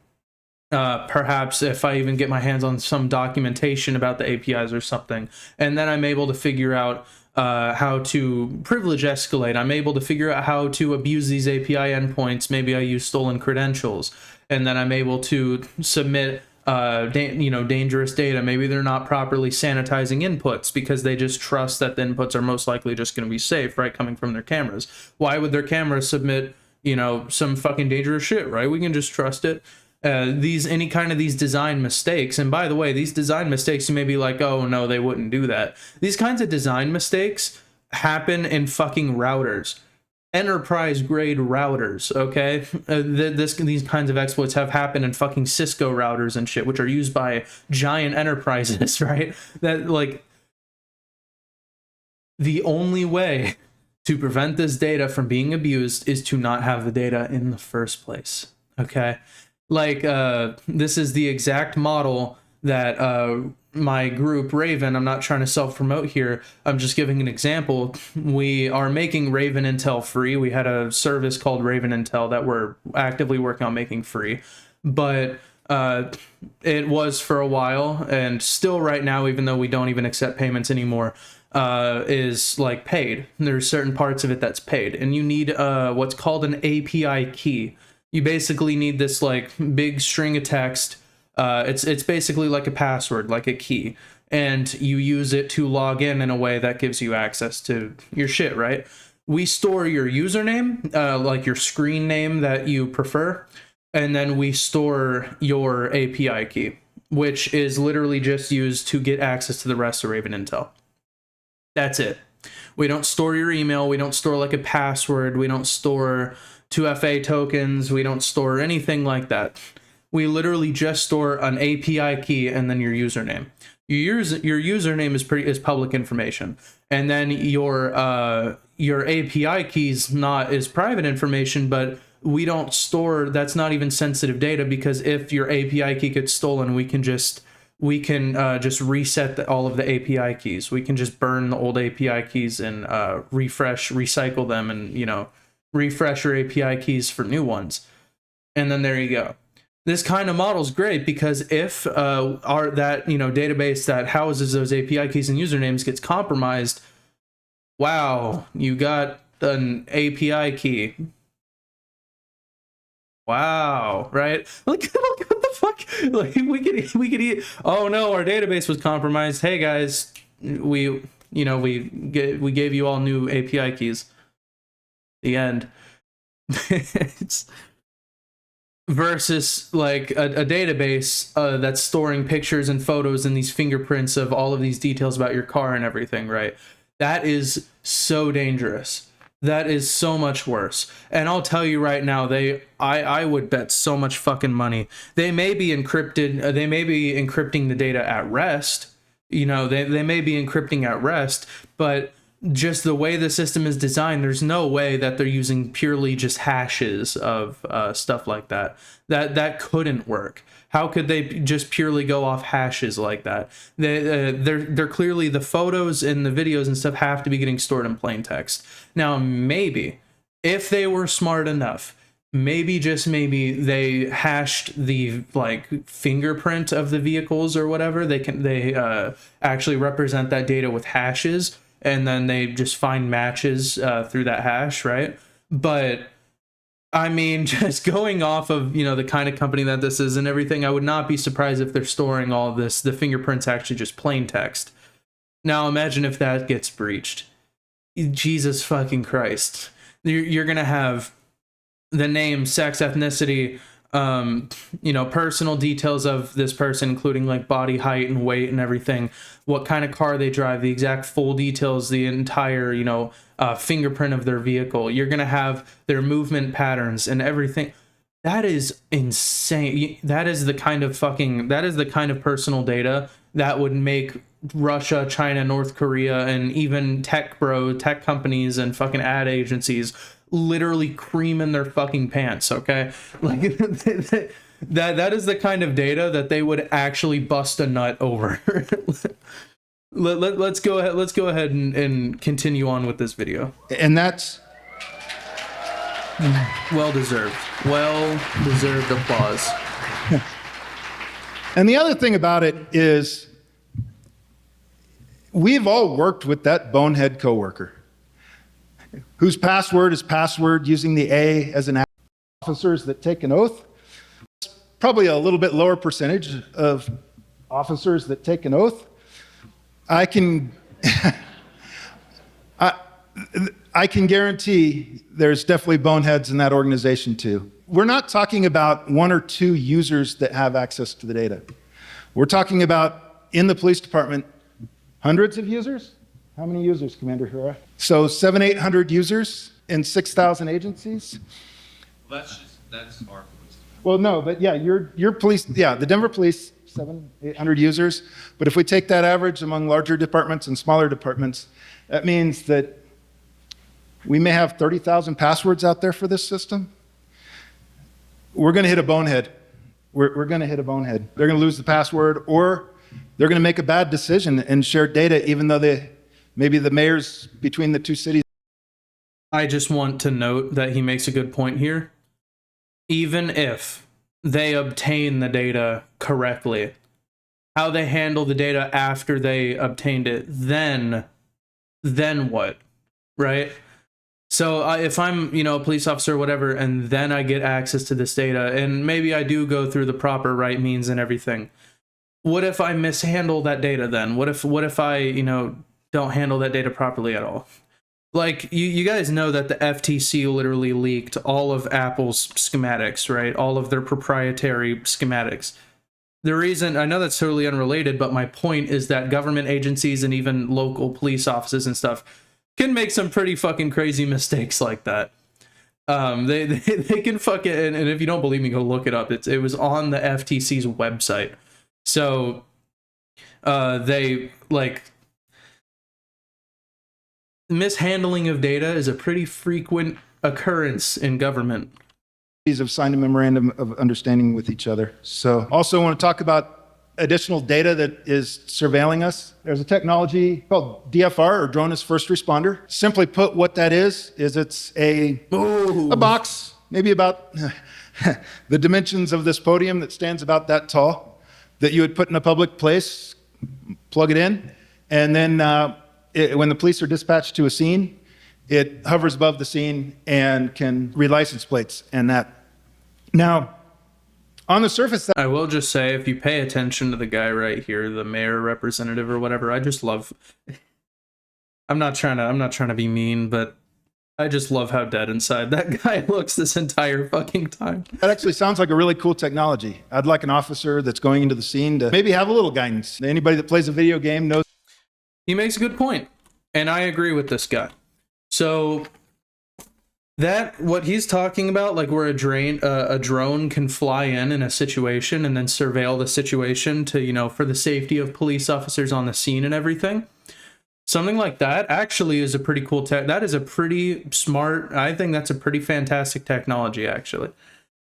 perhaps, if I even get my hands on some documentation about the APIs or something, and then I'm able to figure out how to privilege escalate. I'm able to figure out how to abuse these API endpoints. Maybe I use stolen credentials, and then I'm able to submit dangerous data. Maybe they're not properly sanitizing inputs because they just trust that the inputs are most likely just going to be safe, right, coming from their cameras. Why would their cameras submit, some fucking dangerous shit, right? We can just trust it. Any kind of these design mistakes, and by the way, these design mistakes, you may be like, oh no, they wouldn't do that. These kinds of design mistakes happen in fucking routers, enterprise grade routers, okay? These kinds of exploits have happened in fucking Cisco routers and shit, which are used by giant enterprises, right? That, like, the only way to prevent this data from being abused is to not have the data in the first place, okay? Like, this is the exact model that my group, Raven, I'm not trying to self-promote here, I'm just giving an example. We are making Raven Intel free. We had a service called Raven Intel that we're actively working on making free. But it was for a while, and still right now, even though we don't even accept payments anymore, is like paid. There's certain parts of it that's paid. And you need what's called an API key. You basically need this like big string of text. It's basically like a password, like a key, and you use it to log in a way that gives you access to your shit, right? We store your username, like your screen name that you prefer, and then we store your API key. which is literally just used to get access to the rest of Raven Intel. That's it. We don't store your email. We don't store like a password. We don't store 2FA tokens. We don't store anything like that. We literally just store an API key and then your username. Your username is public information, and then your API keys is private information. But we don't store. That's not even sensitive data, because if your API key gets stolen, we can just reset all of the API keys. We can just burn the old API keys and recycle them, and refresh your API keys for new ones, and then there you go. This kind of model is great, because if database that houses those API keys and usernames gets compromised, wow, you got an API key. Wow, right? Look what the fuck? Like we could eat. Oh no, our database was compromised. Hey guys, we gave you all new API keys. The end. It's versus like a database that's storing pictures and photos and these fingerprints of all of these details about your car and everything, right? That is so dangerous. That is so much worse. And I'll tell you right now, I would bet so much fucking money. They may be encrypted. They may be encrypting the data at rest. They may be encrypting at rest, but just the way the system is designed, there's no way that they're using purely just hashes of stuff like that. That couldn't work. How could they just purely go off hashes like that? They're clearly, the photos and the videos and stuff have to be getting stored in plain text. Now, maybe if they were smart enough, maybe just maybe they hashed the like fingerprint of the vehicles or whatever. They actually represent that data with hashes, and then they just find matches through that hash, right? But I mean, just going off of, the kind of company that this is and everything, I would not be surprised if they're storing all of this, the fingerprints actually just plain text. Now imagine if that gets breached. Jesus fucking Christ. You're going to have the name, sex, ethnicity, personal details of this person, including like body height and weight and everything, what kind of car they drive, the exact full details, the entire, fingerprint of their vehicle. You're going to have their movement patterns and everything. That is insane. That is the kind of personal data that would make Russia, China, North Korea, and even tech companies and fucking ad agencies literally cream in their fucking pants. Okay, like that is the kind of data that they would actually bust a nut over. Let's go ahead and continue on with this video. And that's well deserved applause. And the other thing about it is, we've all worked with that bonehead coworker whose password is password using the A as an officers that take an oath. Probably a little bit lower percentage of officers that take an oath. I can guarantee there's definitely boneheads in that organization too. We're not talking about one or two users that have access to the data. We're talking about, in the police department, hundreds of users. How many users, Commander Hura? So 700-800 users in 6,000 agencies. Well, that's our police. Well, no, but yeah, your police, yeah, the Denver police, 700-800 users. But if we take that average among larger departments and smaller departments, that means that we may have 30,000 passwords out there for this system. We're going to hit a bonehead. We're going to hit a bonehead. They're going to lose the password, or they're going to make a bad decision and share data, even though maybe the mayors between the two cities. I just want to note that he makes a good point here. Even if they obtain the data correctly, how they handle the data after they obtained it, then what, right? So if I'm, a police officer or whatever, and then I get access to this data, and maybe I do go through the proper right means and everything, what if I mishandle that data then? What if I, don't handle that data properly at all? Like, you guys know that the FTC literally leaked all of Apple's schematics, right? All of their proprietary schematics. the reason, I know that's totally unrelated, but my point is that government agencies and even local police offices and stuff can make some pretty fucking crazy mistakes like that. They can fuck it, and if you don't believe me, go look it up. It was on the FTC's website. So they like mishandling of data is a pretty frequent occurrence in government. Have signed a memorandum of understanding with each other. So also want to talk about additional data that is surveilling us. There's a technology called DFR, or Drone as First Responder. Simply put, what that is it's a box, maybe about the dimensions of this podium, that stands about that tall, that you would put in a public place, plug it in, and then when the police are dispatched to a scene, it hovers above the scene and can read license plates and that. Now, on the surface, I will just say, if you pay attention to the guy right here, the mayor representative or whatever, I just love. I'm not trying to be mean, but I just love how dead inside that guy looks this entire fucking time. that actually sounds like a really cool technology. I'd like an officer that's going into the scene to maybe have a little guidance. Anybody that plays a video game knows. He makes a good point, and I agree with this guy. So that what he's talking about, like where a drone can fly in a situation and then surveil the situation to, you know, for the safety of police officers on the scene and everything. Something like that actually is a pretty cool tech. That is a pretty smart, I think that's a pretty fantastic technology, actually.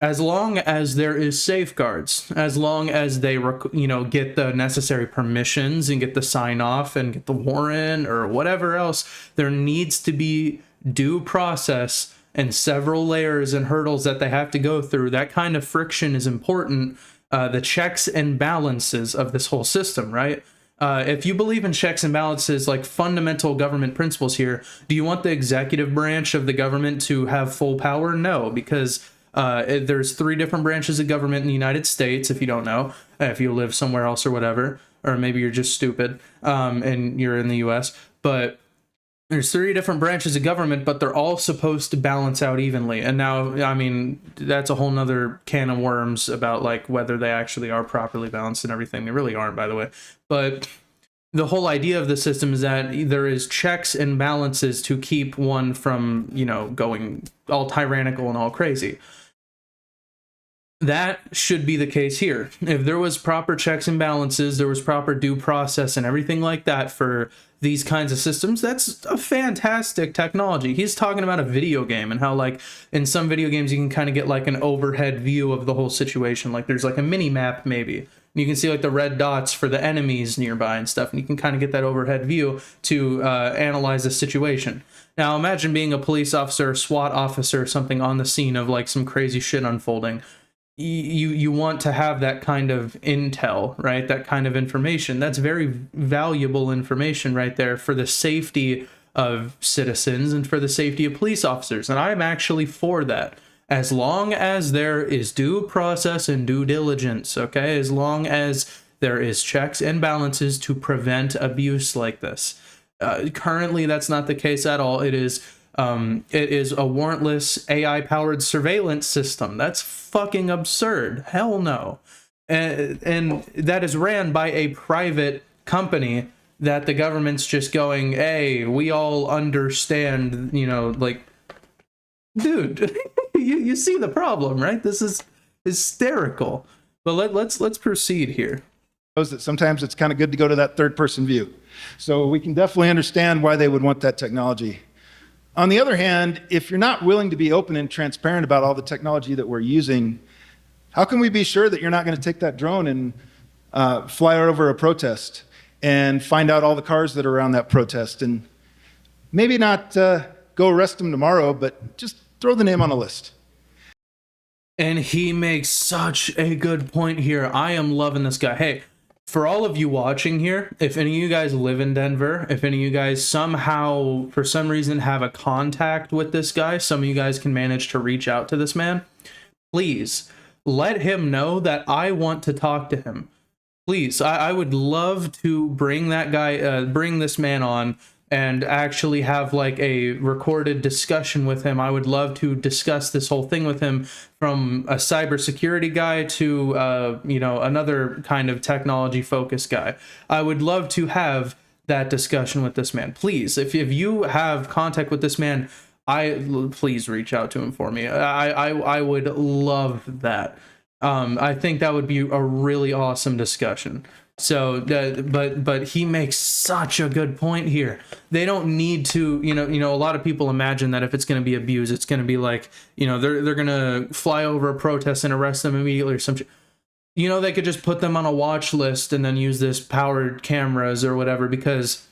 As long as there is safeguards, as long as they, you know, get the necessary permissions and get the sign off and get the warrant or whatever else, there needs to be due process and several layers and hurdles that they have to go through. That kind of friction is important. The checks and balances of this whole system, right? If you believe in checks and balances, like fundamental government principles here, do you want the executive branch of the government to have full power? No, because there's 3 different branches of government in the United States, if you don't know, if you live somewhere else or whatever, or maybe you're just stupid and you're in the US, but there's 3 different branches of government, but they're all supposed to balance out evenly. And now, I mean, that's a whole nother can of worms about like whether they actually are properly balanced and everything. They really aren't, by the way. But the whole idea of the system is that there is checks and balances to keep one from, you know, going all tyrannical and all crazy. That should be the case here. If there was proper checks and balances, there was proper due process and everything like that for these kinds of systems, that's a fantastic technology. He's talking about a video game and how, like, in some video games you can kind of get like an overhead view of the whole situation. Like there's like a mini map maybe. And you can see like the red dots for the enemies nearby and stuff, and you can kind of get that overhead view to analyze the situation. Now imagine being a police officer, or SWAT officer or something on the scene of like some crazy shit unfolding. You want to have that kind of intel, right? That kind of information. That's very valuable information right there for the safety of citizens and for the safety of police officers. And I'm actually for that. As long as there is due process and due diligence, okay? As long as there is checks and balances to prevent abuse like this. Currently, that's not the case at all. It is a warrantless AI-powered surveillance system. That's fucking absurd. Hell no. And that is ran by a private company that the government's just going, hey, we all understand, you know, like, dude, you see the problem, right? This is hysterical. But let's proceed here. That sometimes it's kind of good to go to that third-person view. So we can definitely understand why they would want that technology. On the other hand, if you're not willing to be open and transparent about all the technology that we're using, how can we be sure that you're not going to take that drone and fly over a protest and find out all the cars that are around that protest and maybe not go arrest them tomorrow, but just throw the name on a list? And he makes such a good point here. I am loving this guy. Hey, for all of you watching here, if any of you guys live in Denver, if any of you guys somehow, for some reason, have a contact with this guy, some of you guys can manage to reach out to this man, please let him know that I want to talk to him. Please, I would love to bring that guy, bring this man on and actually have like a recorded discussion with him. I would love to discuss this whole thing with him, from a cybersecurity guy to you know, another kind of technology focused guy. I would love to have that discussion with this man. Please, if you have contact with this man, please reach out to him for me. I would love that. I think that would be a really awesome discussion. So, but he makes such a good point here. They don't need to, you know, a lot of people imagine that if it's going to be abused, it's going to be like, you know, they're going to fly over a protest and arrest them immediately or some shit. You know, they could just put them on a watch list and then use this powered cameras or whatever, because,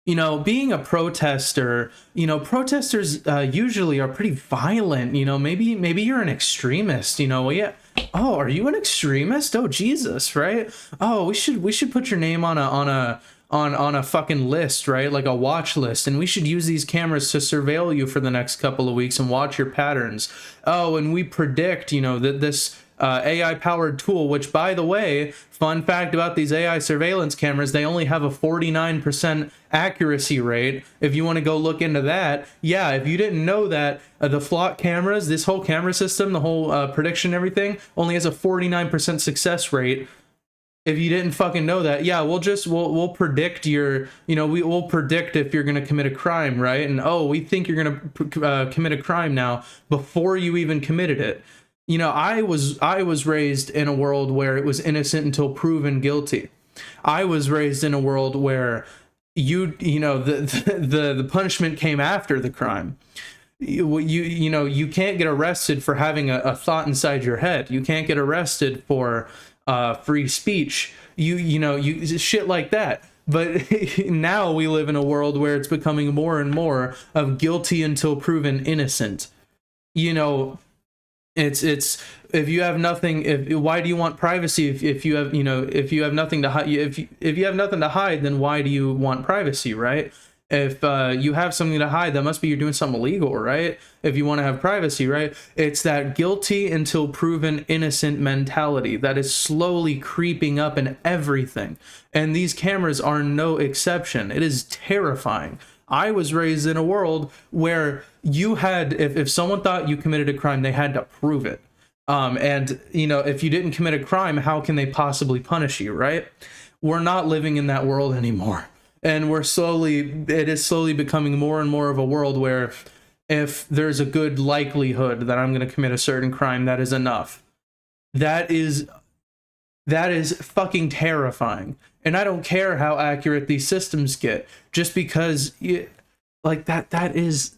you know, being a protester, you know, protesters usually are pretty violent. You know, maybe you're an extremist, you know. Well, yeah. Oh, are you an extremist? Oh, Jesus, right? Oh, we should put your name on a fucking list, right? Like a watch list, and we should use these cameras to surveil you for the next couple of weeks and watch your patterns. Oh, and we predict, you know, that this AI powered tool, which, by the way, fun fact about these AI surveillance cameras, they only have a 49% accuracy rate. If you want to go look into that, yeah, if you didn't know that, the flock cameras, this whole camera system, the whole prediction, everything, only has a 49% success rate. If you didn't fucking know that, yeah, we'll predict your, you know, we'll predict if you're going to commit a crime, right? And oh, we think you're going to commit a crime now before you even committed it. You know, I was raised in a world where it was innocent until proven guilty. I was raised in a world where you know, the punishment came after the crime. You know, you can't get arrested for having a thought inside your head. You can't get arrested for free speech. You know, shit like that. But now we live in a world where it's becoming more and more of guilty until proven innocent. You know, it's if you have nothing, why do you want privacy if you have, you know, if you have nothing to hide, if you have nothing to hide, then why do you want privacy, right? If you have something to hide, that must be you're doing something illegal, right? If you want to have privacy, right? It's that guilty until proven innocent mentality that is slowly creeping up in everything. And these cameras are no exception. It is terrifying. I was raised in a world where you had, if someone thought you committed a crime, they had to prove it. And, you know, if you didn't commit a crime, how can they possibly punish you, right? We're not living in that world anymore. And it is slowly becoming more and more of a world where if there's a good likelihood that I'm going to commit a certain crime, that is enough. That is fucking terrifying. And I don't care how accurate these systems get, just because like that is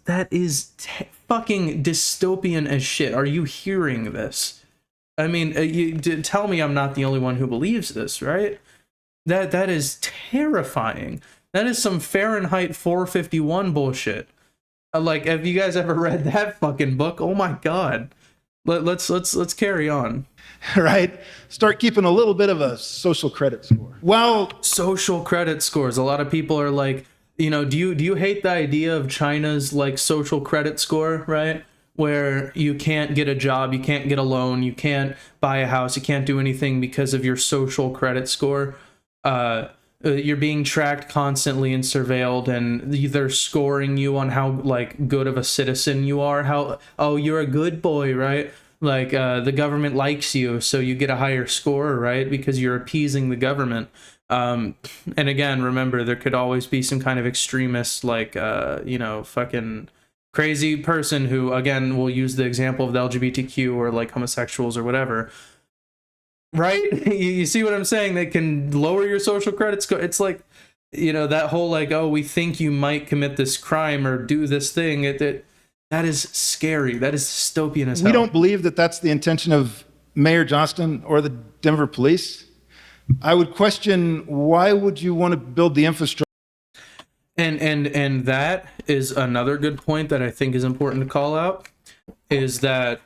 fucking dystopian as shit. Are you hearing this? I mean, tell me I'm not the only one who believes this, right? That is terrifying. That is some Fahrenheit 451 bullshit. Like, have you guys ever read that fucking book? Oh my god. Let's carry on. Right? Start keeping a little bit of a social credit score. Well, social credit scores. A lot of people are like, you know, do you hate the idea of China's like social credit score, right? Where you can't get a job, you can't get a loan, you can't buy a house, you can't do anything because of your social credit score. You're being tracked constantly and surveilled, and they're scoring you on how like good of a citizen you are. How, oh, you're a good boy, right? Like the government likes you, so you get a higher score, right? Because you're appeasing the government. And again, remember, there could always be some kind of extremist, like you know, fucking crazy person who, again, will use the example of the LGBTQ or like homosexuals or whatever. Right? You see what I'm saying? They can lower your social credit score. It's like, you know, that whole like, oh, we think you might commit this crime or do this thing. That is scary. That is dystopian as hell. We don't believe that that's the intention of Mayor Johnston or the Denver police. I would question, why would you want to build the infrastructure? And that is another good point that I think is important to call out, is that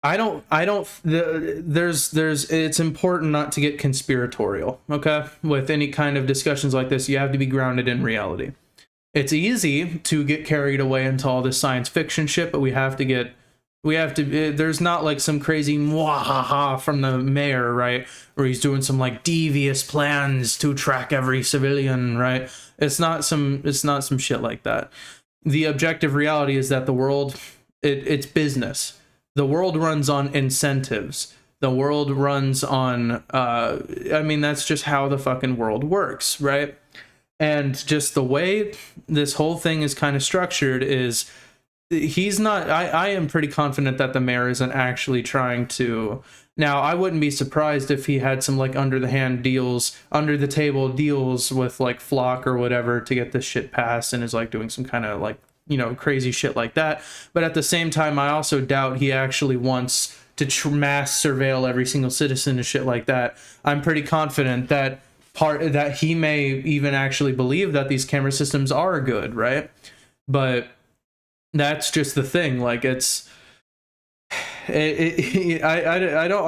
it's important not to get conspiratorial, okay? With any kind of discussions like this, you have to be grounded in reality. It's easy to get carried away into all this science fiction shit, but we have to get We have to, there's not like some crazy mwahaha from the mayor, right? Where he's doing some like devious plans to track every civilian, right? It's not some shit like that. The objective reality is that the world, it's business. The world runs on incentives. The world runs on, I mean, that's just how the fucking world works, right? And just the way this whole thing is kind of structured is, he's not, I am pretty confident that the mayor isn't actually trying to. Now, I wouldn't be surprised if he had some like under the hand deals, under the table deals with like Flock or whatever to get this shit passed, and is like doing some kind of like, you know, crazy shit like that. But at the same time, I also doubt he actually wants to mass surveil every single citizen and shit like that. I'm pretty confident that that he may even actually believe that these camera systems are good, right? But that's just the thing. Like, I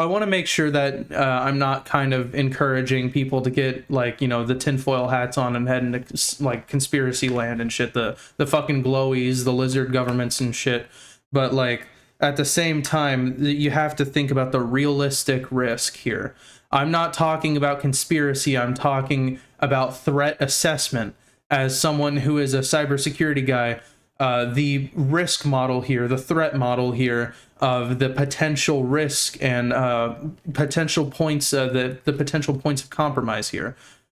want to make sure that I'm not kind of encouraging people to get like, you know, the tinfoil hats on and head into like conspiracy land and shit, the fucking glowies, the lizard governments and shit. But like, at the same time, you have to think about the realistic risk here. I'm not talking about conspiracy. I'm talking about threat assessment. As someone who is a cybersecurity guy, the risk model here, the threat model here of the potential risk and potential points, the potential points of compromise here,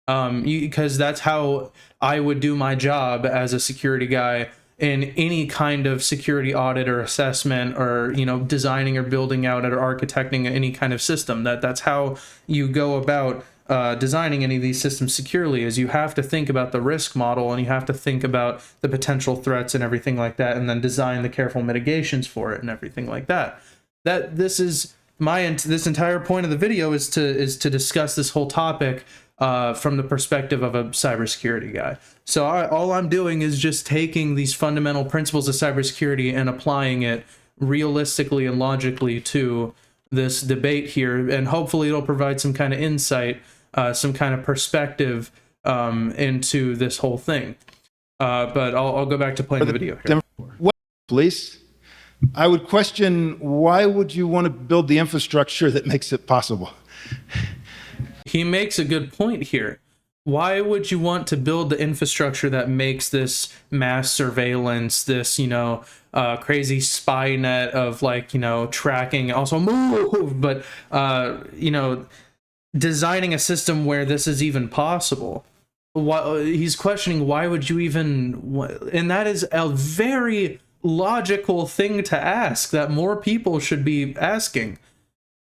because that's how I would do my job as a security guy in any kind of security audit or assessment, or, you know, designing or building out or architecting any kind of system. That's how you go about designing any of these systems securely, is you have to think about the risk model, and you have to think about the potential threats and everything like that, and then design the careful mitigations for it and everything like that. This is this entire point of the video is to discuss this whole topic from the perspective of a cybersecurity guy. So all I'm doing is just taking these fundamental principles of cybersecurity and applying it realistically and logically to this debate here, and hopefully it'll provide some kind of insight, some kind of perspective into this whole thing. But I'll go back to playing the video here. Police, I would question, why would you want to build the infrastructure that makes it possible? He makes a good point here. Why would you want to build the infrastructure that makes this mass surveillance, this, you know, crazy spy net of like, you know, tracking, also move, but, you know, designing a system where this is even possible? He's questioning, why would you even, and that is a very logical thing to ask that more people should be asking.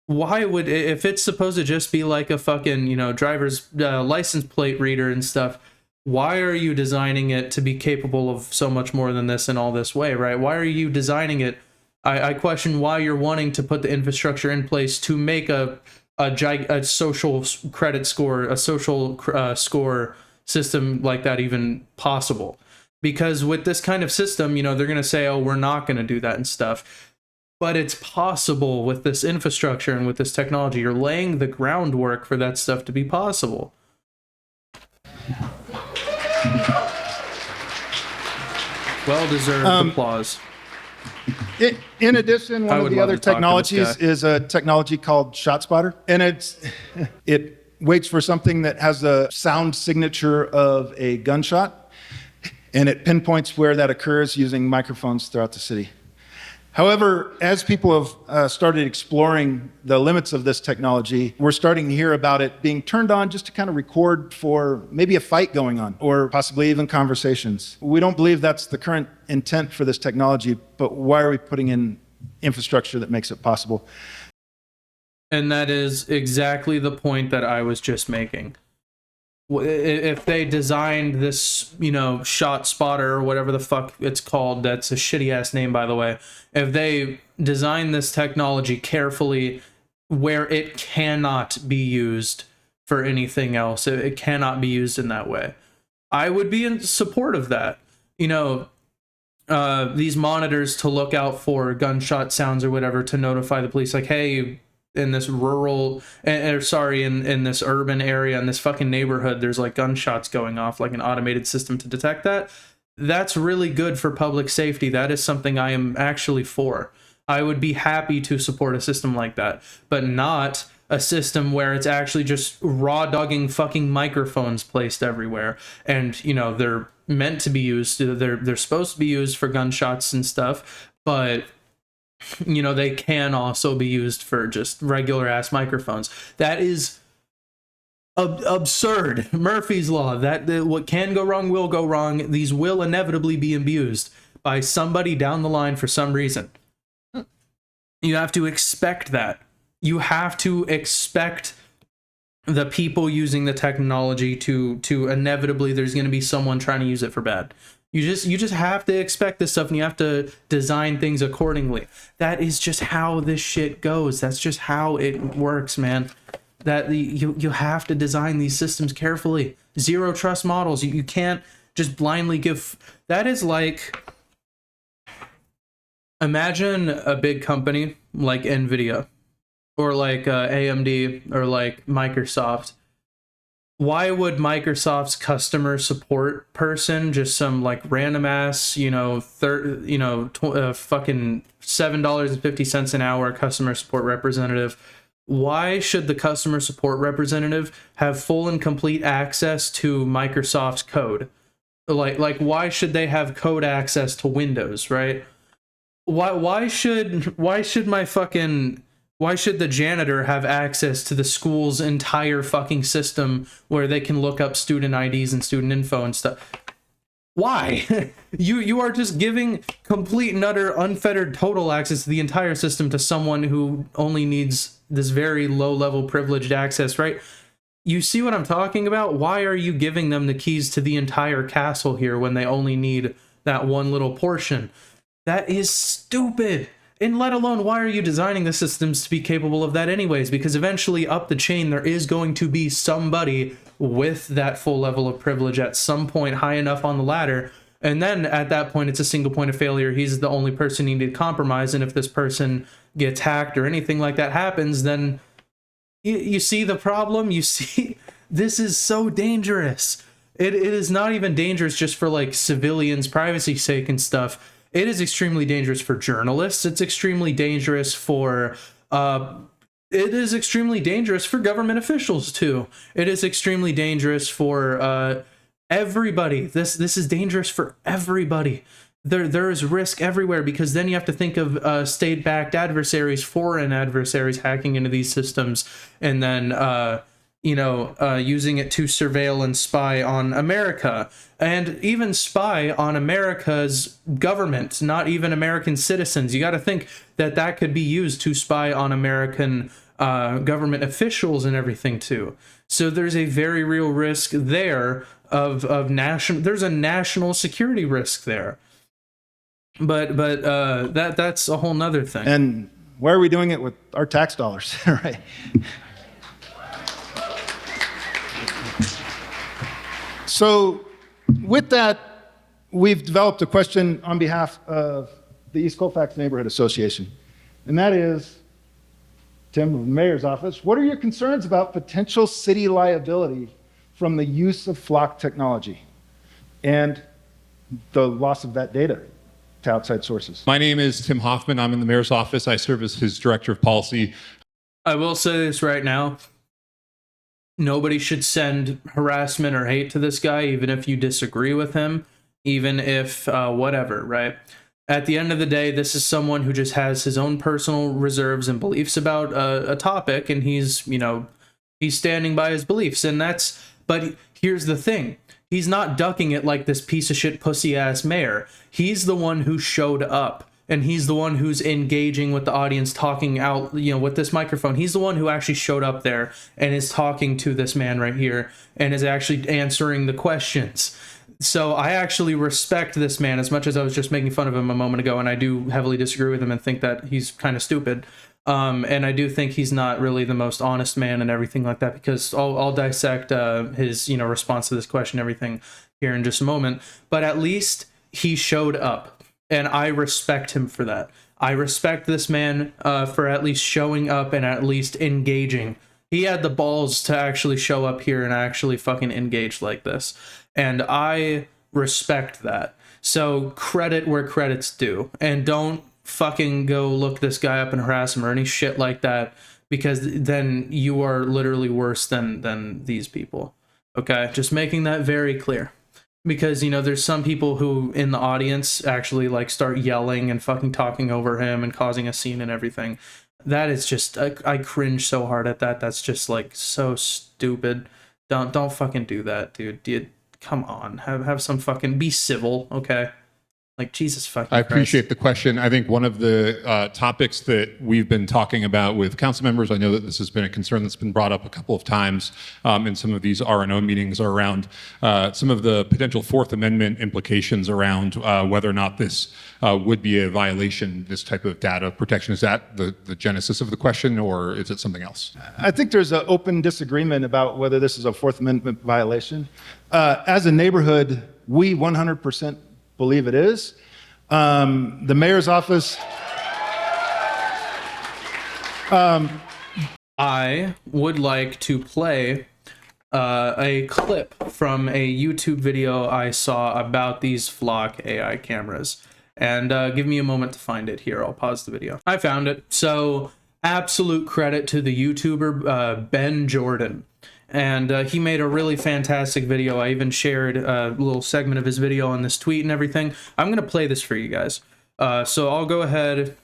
Why would, if it's supposed to just be like a fucking, you know, driver's license plate reader and stuff, why are you designing it to be capable of so much more than this in all this way, right? Why are you designing it? I question why you're wanting to put the infrastructure in place to make a social credit score, a social score system like that even possible. Because with this kind of system, you know, they're going to say, oh, we're not going to do that and stuff. But it's possible with this infrastructure and with this technology. You're laying the groundwork for that stuff to be possible. Well-deserved applause. In addition, one of the other technologies is a technology called ShotSpotter, and it waits for something that has a sound signature of a gunshot, and it pinpoints where that occurs using microphones throughout the city. However, as people have started exploring the limits of this technology, we're starting to hear about it being turned on just to kind of record for maybe a fight going on, or possibly even conversations. We don't believe that's the current intent for this technology, but why are we putting in infrastructure that makes it possible? And that is exactly the point that I was just making. If they designed this, you know, ShotSpotter or whatever the fuck it's called, that's a shitty ass name, by the way. If they design this technology carefully where it cannot be used for anything else, it cannot be used in that way, I would be in support of that. You know, these monitors to look out for gunshot sounds or whatever, to notify the police, like, hey, in this rural, in this urban area, in this fucking neighborhood, there's like gunshots going off, like an automated system to detect that. That's really good for public safety. That is something I am actually for. I would be happy to support a system like that, but not a system where it's actually just raw dogging fucking microphones placed everywhere. And, you know, they're meant to be used, they're supposed to be used for gunshots and stuff, but you know, they can also be used for just regular ass microphones. That is absurd. Murphy's Law, that what can go wrong will go wrong. These will inevitably be abused by somebody down the line for some reason. You have to expect that. You have to expect the people using the technology to inevitably, there's going to be someone trying to use it for bad. You just have to expect this stuff, and you have to design things accordingly. That is just how this shit goes. That's just how it works, man. That you have to design these systems carefully. Zero trust models. You can't just blindly give. That is like, imagine a big company like Nvidia or like AMD or like Microsoft. Why would Microsoft's customer support person, just some like random ass, fucking $7.50 an hour customer support representative, why should the customer support representative have full and complete access to Microsoft's code? Like why should they have code access to Windows, right? Why should the janitor have access to the school's entire fucking system where they can look up student IDs and student info and stuff? Why? You are just giving complete and utter unfettered total access to the entire system to someone who only needs this very low level privileged access, right? You see what I'm talking about? Why are you giving them the keys to the entire castle here when they only need that one little portion? That is stupid. And let alone, why are you designing the systems to be capable of that anyways? Because eventually up the chain, there is going to be somebody with that full level of privilege at some point high enough on the ladder. And then at that point, it's a single point of failure. He's the only person you need to compromise. And if this person gets hacked or anything like that happens, then you see the problem. You see, this is so dangerous. It is not even dangerous just for like civilians' privacy sake and stuff. It is extremely dangerous for journalists. It's extremely dangerous for government officials too. It is extremely dangerous for everybody. This is dangerous for everybody. There is risk everywhere, because then you have to think of state-backed adversaries, foreign adversaries hacking into these systems, and then using it to surveil and spy on America, and even spy on America's government, not even American citizens. You got to think that could be used to spy on American government officials and everything too. So there's a very real risk there of national. There's a national security risk there. But that's a whole nother thing. And why are we doing it with our tax dollars, right? So with that, we've developed a question on behalf of the East Colfax Neighborhood Association. And that is, Tim, of the mayor's office, what are your concerns about potential city liability from the use of Flock technology and the loss of that data to outside sources? My name is Tim Hoffman. I'm in the mayor's office. I serve as his director of policy. I will say this right now. Nobody should send harassment or hate to this guy, even if you disagree with him, even if whatever, right? At the end of the day, this is someone who just has his own personal reserves and beliefs about a topic, and he's standing by his beliefs, and but here's the thing. He's not ducking it like this piece of shit pussy ass mayor. He's the one who showed up. And he's the one who's engaging with the audience, talking out, with this microphone. He's the one who actually showed up there and is talking to this man right here and is actually answering the questions. So I actually respect this man as much as I was just making fun of him a moment ago. And I do heavily disagree with him and think that he's kind of stupid. And I do think he's not really the most honest man and everything like that, because I'll dissect his, response to this question, everything here in just a moment. But at least he showed up. And I respect him for that. I respect this man for at least showing up and at least engaging. He had the balls to actually show up here and actually fucking engage like this. And I respect that. So credit where credit's due. And don't fucking go look this guy up and harass him or any shit like that, because then you are literally worse than these people. Okay, just making that very clear. Because, you know, there's some people who in the audience actually like start yelling and fucking talking over him and causing a scene and everything. That is just, I cringe so hard at that. That's just like so stupid. Don't fucking do that, dude. Come on, have some fucking, be civil, okay? Like, Jesus fucking I Christ. appreciate the question. I think one of the topics that we've been talking about with council members, I know that this has been a concern that's been brought up a couple of times in some of these R&O meetings, are around some of the potential Fourth Amendment implications around whether or not this would be a violation, this type of data protection. Is that the genesis of the question, or is it something else? I think there's an open disagreement about whether this is a Fourth Amendment violation. As a neighborhood, we 100% believe it is. The mayor's office. I would like to play a clip from a YouTube video I saw about these Flock AI cameras. And give me a moment to find it here. I'll pause the video. I found it. So, absolute credit to the YouTuber Ben Jordan. And he made a really fantastic video. I even shared a little segment of his video on this tweet and everything. I'm going to play this for you guys. So I'll go ahead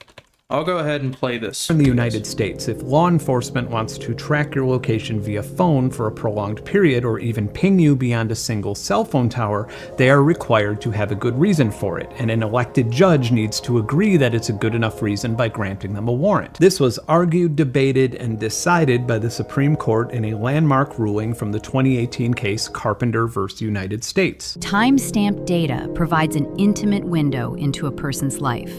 and play this. In the United States, if law enforcement wants to track your location via phone for a prolonged period or even ping you beyond a single cell phone tower, they are required to have a good reason for it, and an elected judge needs to agree that it's a good enough reason by granting them a warrant. This was argued, debated, and decided by the Supreme Court in a landmark ruling from the 2018 case Carpenter v. United States. Time-stamped data provides an intimate window into a person's life,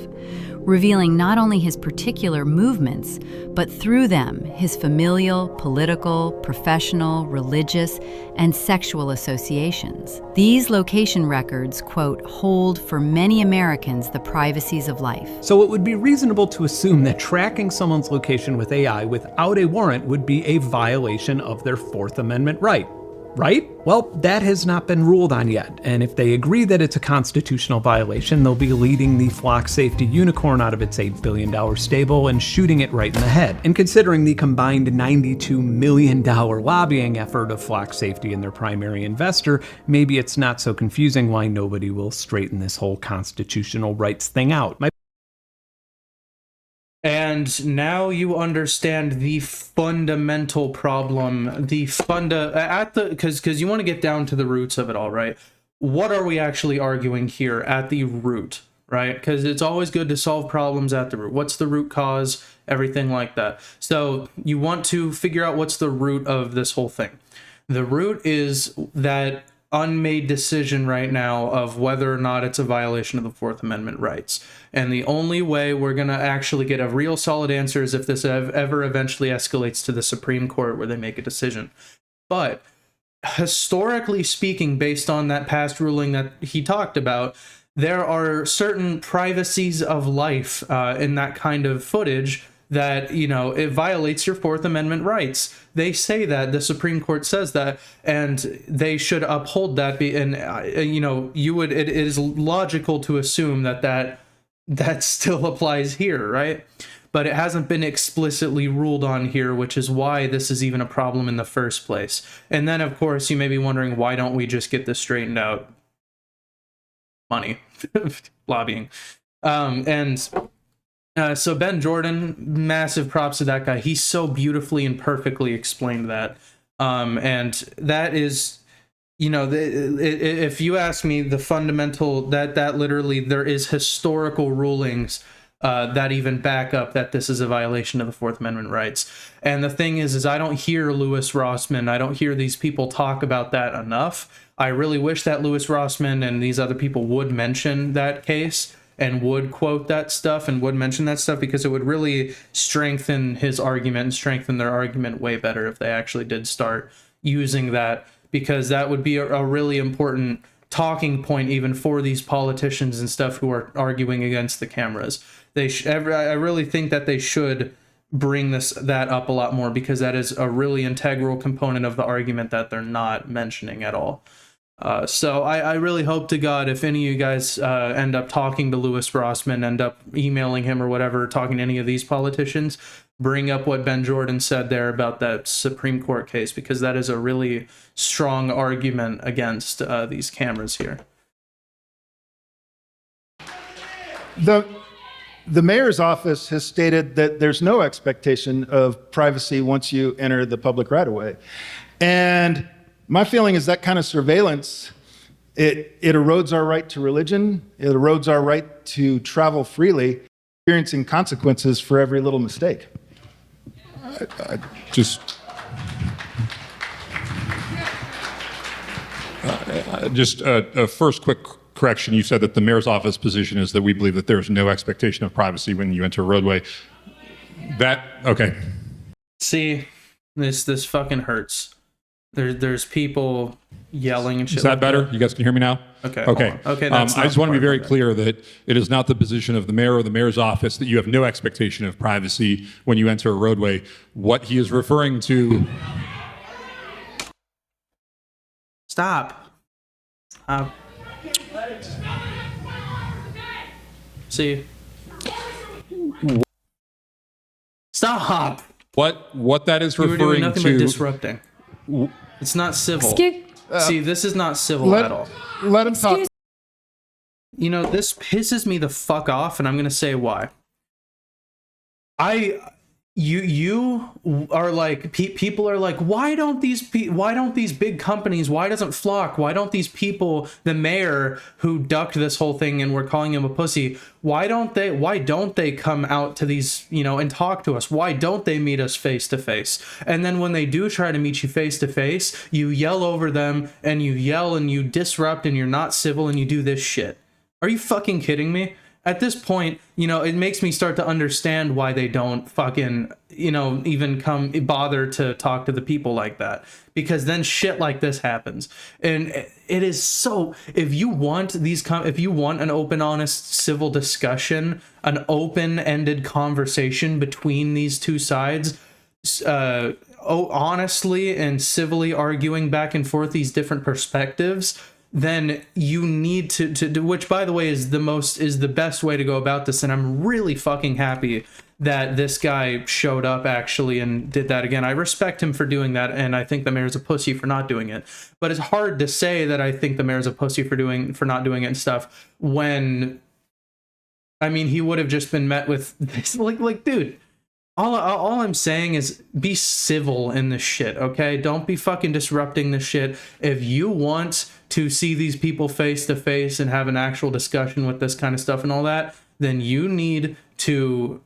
revealing not only his particular movements, but through them, his familial, political, professional, religious, and sexual associations. These location records, quote, hold for many Americans the privacies of life. So it would be reasonable to assume that tracking someone's location with AI without a warrant would be a violation of their Fourth Amendment right. Right? Well, that has not been ruled on yet, and if they agree that it's a constitutional violation, they'll be leading the Flock Safety unicorn out of its $8 billion stable and shooting it right in the head. And considering the combined $92 million lobbying effort of Flock Safety and their primary investor, maybe it's not so confusing why nobody will straighten this whole constitutional rights thing out. And now you understand the fundamental problem, because you want to get down to the roots of it all, right? What are we actually arguing here at the root, right? Because it's always good to solve problems at the root. What's the root cause? Everything like that. So you want to figure out what's the root of this whole thing. The root is that unmade decision right now of whether or not it's a violation of the Fourth Amendment rights. And the only way we're going to actually get a real solid answer is if this ever eventually escalates to the Supreme Court where they make a decision. But historically speaking, based on that past ruling that he talked about, there are certain privacies of life in that kind of footage that, you know, it violates your Fourth Amendment rights. They say that, the Supreme Court says that, and they should uphold that. You know, it is logical to assume that still applies here, right? But it hasn't been explicitly ruled on here, which is why this is even a problem in the first place. And then, of course, you may be wondering, why don't we just get this straightened out? Money. Lobbying. So Ben Jordan, massive props to that guy. He so beautifully and perfectly explained that. And that is, you know, if you ask me, the fundamental, that literally there is historical rulings that even back up that this is a violation of the Fourth Amendment rights. And the thing is I don't hear Louis Rossman, I don't hear these people talk about that enough. I really wish that Louis Rossman and these other people would mention that case and would quote that stuff and would mention that stuff, because it would really strengthen his argument and strengthen their argument way better if they actually did start using that, because that would be a really important talking point even for these politicians and stuff who are arguing against the cameras. I really think that they should bring that up a lot more, because that is a really integral component of the argument that they're not mentioning at all. So I really hope to God, if any of you guys end up talking to Louis Rossman, end up emailing him or whatever, talking to any of these politicians, bring up what Ben Jordan said there about that Supreme Court case, because that is a really strong argument against these cameras here. The mayor's office has stated that there's no expectation of privacy once you enter the public right-of-way. And my feeling is that kind of surveillance, it erodes our right to religion, it erodes our right to travel freely, experiencing consequences for every little mistake. Just a first quick correction. You said that the mayor's office position is that we believe that there's no expectation of privacy when you enter a roadway. Okay. See, this fucking hurts. There's people yelling and shit. Is that like better? You guys can hear me now? Okay. Okay. Okay. I just want to be very clear that it is not the position of the mayor or the mayor's office that you have no expectation of privacy when you enter a roadway. What he is referring to. Stop. See. Stop. What that is You were doing referring nothing to. but disrupting. It's not civil. See, this is not civil at all. Let him talk. You know, this pisses me the fuck off, and I'm gonna say why. You are like, people are like, why don't these big companies, why doesn't Flock, why don't these people, the mayor who ducked this whole thing and we're calling him a pussy, why don't they come out to these, and talk to us? Why don't they meet us face to face? And then when they do try to meet you face to face, you yell over them and you yell and you disrupt and you're not civil and you do this shit. Are you fucking kidding me? At this point, it makes me start to understand why they don't fucking, even bother to talk to the people like that. Because then shit like this happens. And it is so, if you want an open, honest, civil discussion, an open-ended conversation between these two sides, honestly and civilly arguing back and forth these different perspectives, then you need to which, by the way, is the best way to go about this. And I'm really fucking happy that this guy showed up actually and did that again. I respect him for doing that, and I think the mayor's a pussy for not doing it. But it's hard to say that I think the mayor's a pussy for not doing it and stuff when, I mean, he would have just been met with this, like dude, all I'm saying is be civil in this shit, okay? Don't be fucking disrupting this shit. If you want to see these people face to face and have an actual discussion with this kind of stuff and all that, then you need to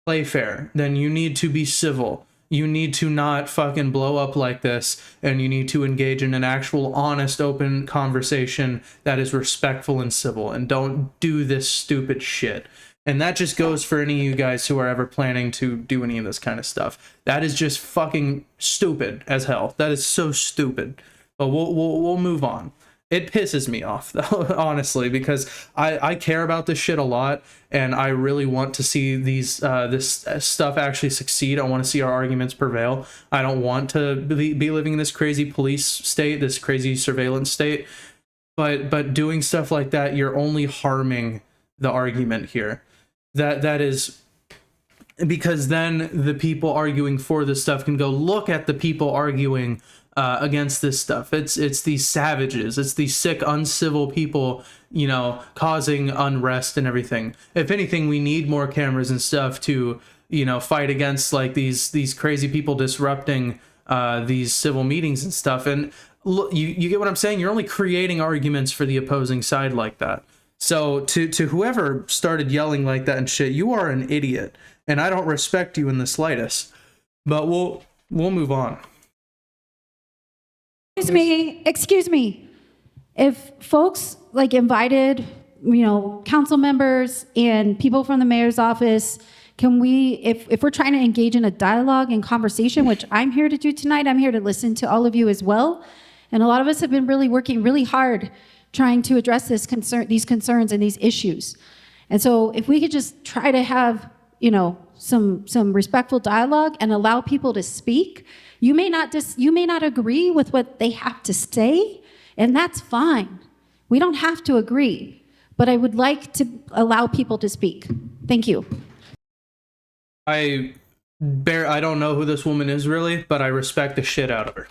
play fair. Then you need to be civil. You need to not fucking blow up like this, and you need to engage in an actual honest, open conversation that is respectful and civil, and don't do this stupid shit. And that just goes for any of you guys who are ever planning to do any of this kind of stuff. That is just fucking stupid as hell. That is so stupid. But we'll move on. It pisses me off, though, honestly, because I care about this shit a lot, and I really want to see this stuff actually succeed. I want to see our arguments prevail. I don't want to be living in this crazy police state, this crazy surveillance state. But doing stuff like that, you're only harming the argument here. That is because then the people arguing for this stuff can go look at the people arguing against this stuff. It's these savages, it's these sick, uncivil people, causing unrest and everything. If anything, we need more cameras and stuff to, fight against like these crazy people disrupting these civil meetings and stuff. And look, you get what I'm saying? You're only creating arguments for the opposing side like that. So to whoever started yelling like that and shit, you are an idiot, and I don't respect you in the slightest. But we'll move on. Excuse me. If folks invited, council members and people from the mayor's office, can we, if we're trying to engage in a dialogue and conversation, which I'm here to do tonight, I'm here to listen to all of you as well. And a lot of us have been really working really hard trying to address these concerns and these issues. And so if we could just try to have, some respectful dialogue and allow people to speak. You may not agree with what they have to say, And that's fine. We don't have to agree, but I would like to allow people to speak. Thank you. I don't know who this woman is really, but I respect the shit out of her.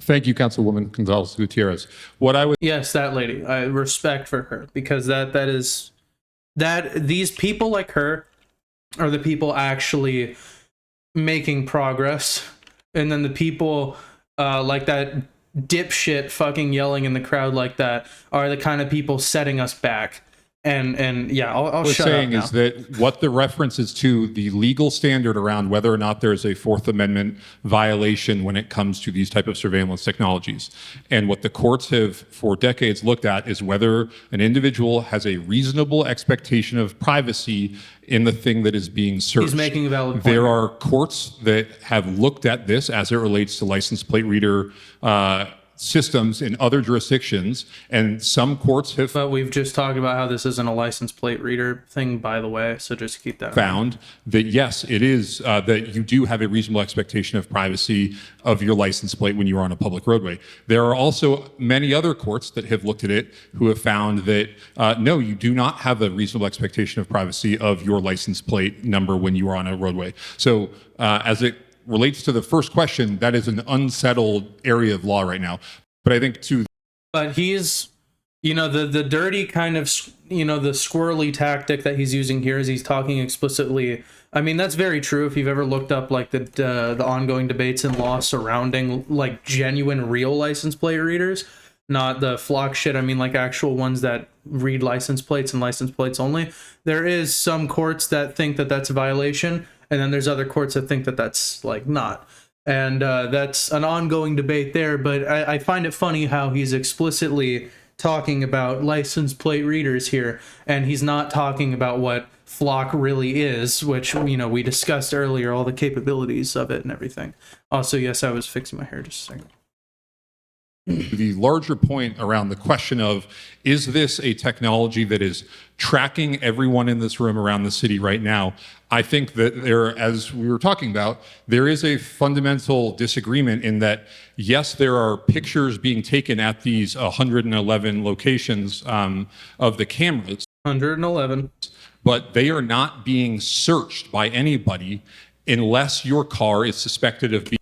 Thank you, Councilwoman Gonzalez Gutierrez. What I would Yes, that lady. I respect for her because these people like her are the people actually making progress, and then the people like that dipshit fucking yelling in the crowd like that are the kind of people setting us back. And yeah, I'll was shut up saying now. is that what the reference is to the legal standard around whether or not there's a Fourth Amendment violation when it comes to these type of surveillance technologies. And what the courts have for decades looked at is whether an individual has a reasonable expectation of privacy in the thing that is being searched. He's making a valid point. There are courts that have looked at this as it relates to license plate reader systems in other jurisdictions, and some courts have But we've just talked about how this isn't a license plate reader thing, by the way, so just keep that in mind. found that yes, it is that you do have a reasonable expectation of privacy of your license plate when you are on a public roadway. There are also many other courts that have looked at it who have found that no, you do not have a reasonable expectation of privacy of your license plate number when you are on a roadway. So as it relates to the first question, that is an unsettled area of law right now. But I think But he's, the dirty kind of, the squirrely tactic that he's using here is he's talking explicitly. I mean, that's very true. If you've ever looked up like the ongoing debates in law surrounding like genuine real license plate readers, not the flock shit. I mean, like actual ones that read license plates and license plates only. There is some courts that think that that's a violation, and then there's other courts that think that that's like not. And that's an ongoing debate there, but I find it funny how he's explicitly talking about license plate readers here, and he's not talking about what flock really is, which, we discussed earlier, all the capabilities of it and everything. Also, yes, I was fixing my hair just a second. the larger point around the question of, is this a technology that is tracking everyone in this room around the city right now? I think that there, as we were talking about, there is a fundamental disagreement in that, yes, there are pictures being taken at these 111 locations of the cameras. 111. But they are not being searched by anybody unless your car is suspected of being.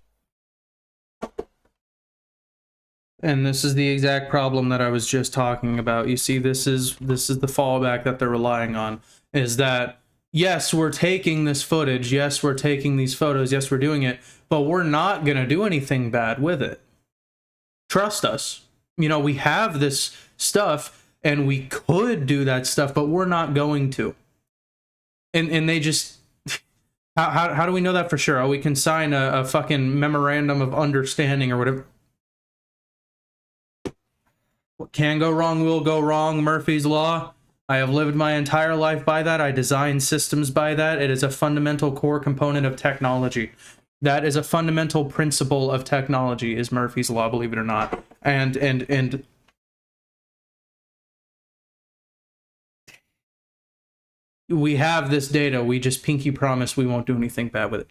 And this is the exact problem that I was just talking about. You see, this is the fallback that they're relying on, is that, yes, we're taking this footage, yes, we're taking these photos, yes, we're doing it, but we're not going to do anything bad with it. Trust us. We have this stuff, and we could do that stuff, but we're not going to. And they just... How do we know that for sure? Oh, we can sign a fucking memorandum of understanding or whatever. What can go wrong will go wrong, Murphy's Law. I have lived my entire life by that. I design systems by that. It is a fundamental core component of technology. That is a fundamental principle of technology, is Murphy's Law, believe it or not. And we have this data. We just pinky promise we won't do anything bad with it.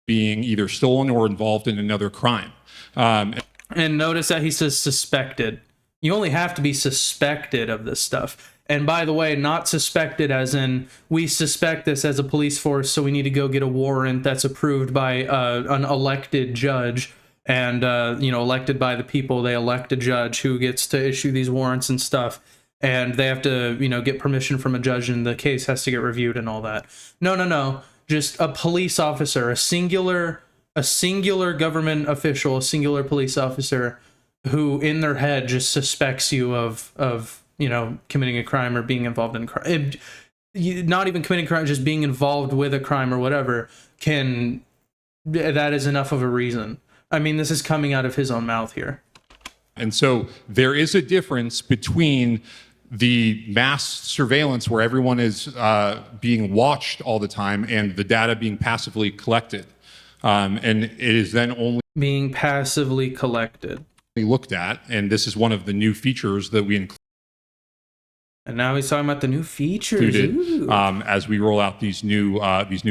Being either stolen or involved in another crime. And notice that he says suspected. You only have to be suspected of this stuff. And by the way, not suspected as in, we suspect this as a police force, so we need to go get a warrant that's approved by an elected judge. And, elected by the people, they elect a judge who gets to issue these warrants and stuff. And they have to, get permission from a judge, and the case has to get reviewed and all that. No. Just a police officer, a singular government official, a singular police officer who in their head just suspects you of committing a crime or being involved in a crime. Not even committing a crime, just being involved with a crime or whatever, that is enough of a reason. I mean, this is coming out of his own mouth here. And so there is a difference between the mass surveillance where everyone is being watched all the time and the data being passively collected. And it is then only being passively collected. looked at, and this is one of the new features that we include And now he's talking about the new features. included Ooh. as we roll out these new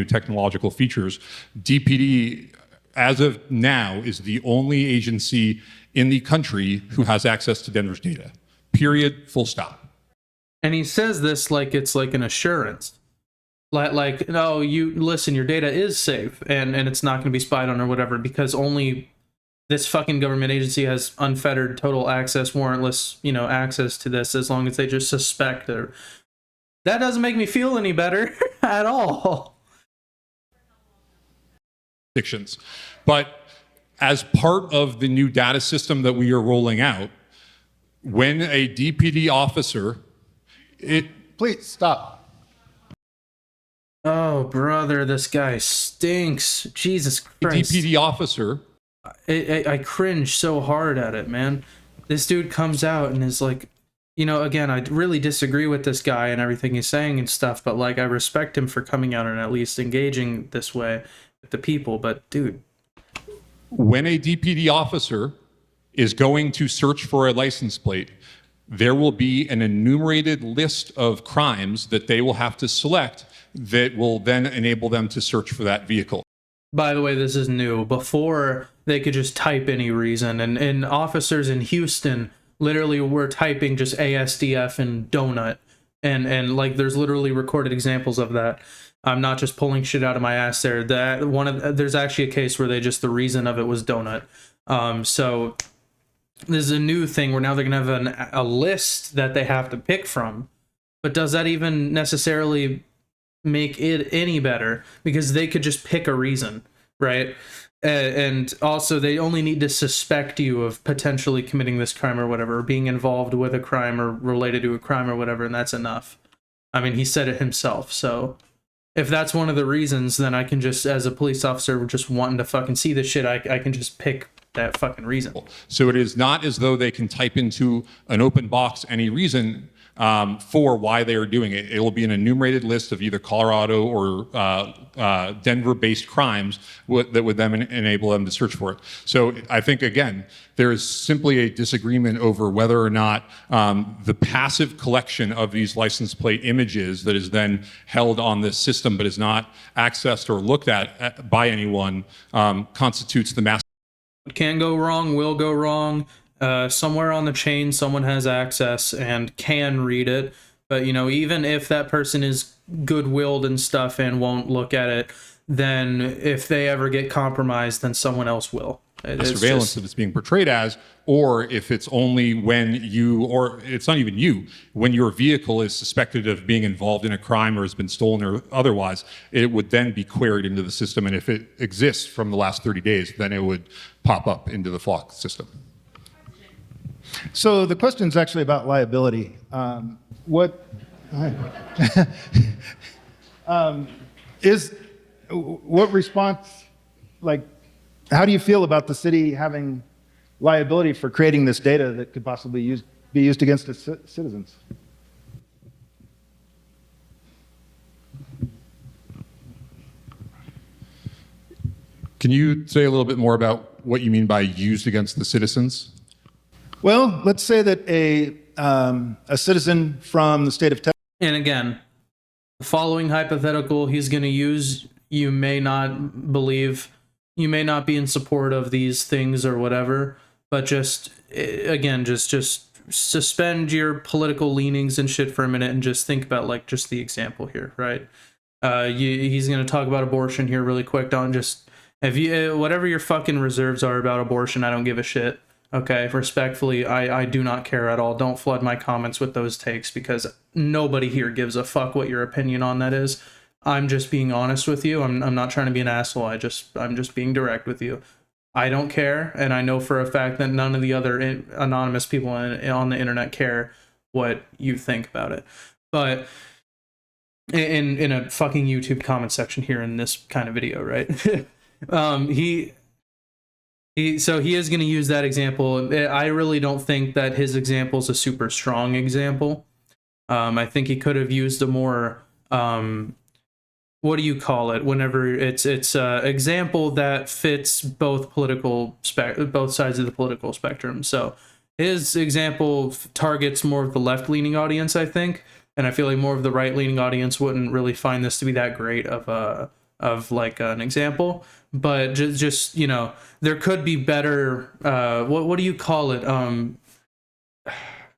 technological features. DPD, as of now, is the only agency in the country who has access to Denver's data. Period. Full stop. And he says this like it's like an assurance. Like, no, you listen, your data is safe and it's not going to be spied on or whatever, because only this fucking government agency has unfettered, total access, warrantless, access to this, as long as they just suspect it. That doesn't make me feel any better at all. But as part of the new data system that we are rolling out, when a DPD officer, Please stop. Oh, brother, this guy stinks. Jesus a Christ. DPD officer I cringe so hard at it, man. This dude comes out and is like, again, I really disagree with this guy and everything he's saying and stuff, but like, I respect him for coming out and at least engaging this way with the people. But dude, when a DPD officer is going to search for a license plate, there will be an enumerated list of crimes that they will have to select that will then enable them to search for that vehicle. by the way, this is new. Before, they could just type any reason, and officers in Houston literally were typing just ASDF and donut, and like there's literally recorded examples of that. I'm not just pulling shit out of my ass there. There's actually a case where the reason of it was donut. So this is a new thing where now they're gonna have a list that they have to pick from. But does that even necessarily make it any better? Because they could just pick a reason, right? And also they only need to suspect you of potentially committing this crime or whatever, or being involved with a crime or related to a crime or whatever, and that's enough. I mean, he said it himself. So if that's one of the reasons, then I can just, as a police officer, just wanting to fucking see this shit, I can just pick that fucking reason. So it is not as though they can type into an open box any reason for why they are doing it. It will be an enumerated list of either Colorado or Denver-based crimes that would then enable them to search for it. So I think, again, there is simply a disagreement over whether or not the passive collection of these license plate images that is then held on this system but is not accessed or looked at by anyone constitutes the mass. What can go wrong will go wrong. Somewhere on the chain, someone has access and can read it. But, even if that person is good-willed and stuff and won't look at it, then if they ever get compromised, then someone else will. It's Surveillance that it's being portrayed as, or if it's only when you, or it's not even you, when your vehicle is suspected of being involved in a crime or has been stolen or otherwise, it would then be queried into the system. And if it exists from the last 30 days, then it would pop up into the flock system. So the question is actually about liability. What response, how do you feel about the city having liability for creating this data that could possibly be used against its citizens? Can you say a little bit more about what you mean by used against the citizens? Well, let's say that a citizen from the state of Texas. And again, the following hypothetical he's going to use, you may not believe, you may not be in support of these things or whatever, but just suspend your political leanings and shit for a minute and just think about just the example here, right? He's going to talk about abortion here really quick. Don't just, if you, whatever your fucking reserves are about abortion, I don't give a shit. Okay, respectfully, I do not care at all. Don't flood my comments with those takes because nobody here gives a fuck what your opinion on that is. I'm just being honest with you. I'm not trying to be an asshole. I'm just being direct with you. I don't care, and I know for a fact that none of the other anonymous people on the internet care what you think about it. But in a fucking YouTube comment section here in this kind of video, right? So he is going to use that example. I really don't think that his example is a super strong example. I think he could have used a more, what do you call it? Whenever it's example that fits both sides of the political spectrum. So his example targets more of the left-leaning audience, I think, and I feel like more of the right-leaning audience wouldn't really find this to be that great of like an example. But just you know, there could be better. What do you call it?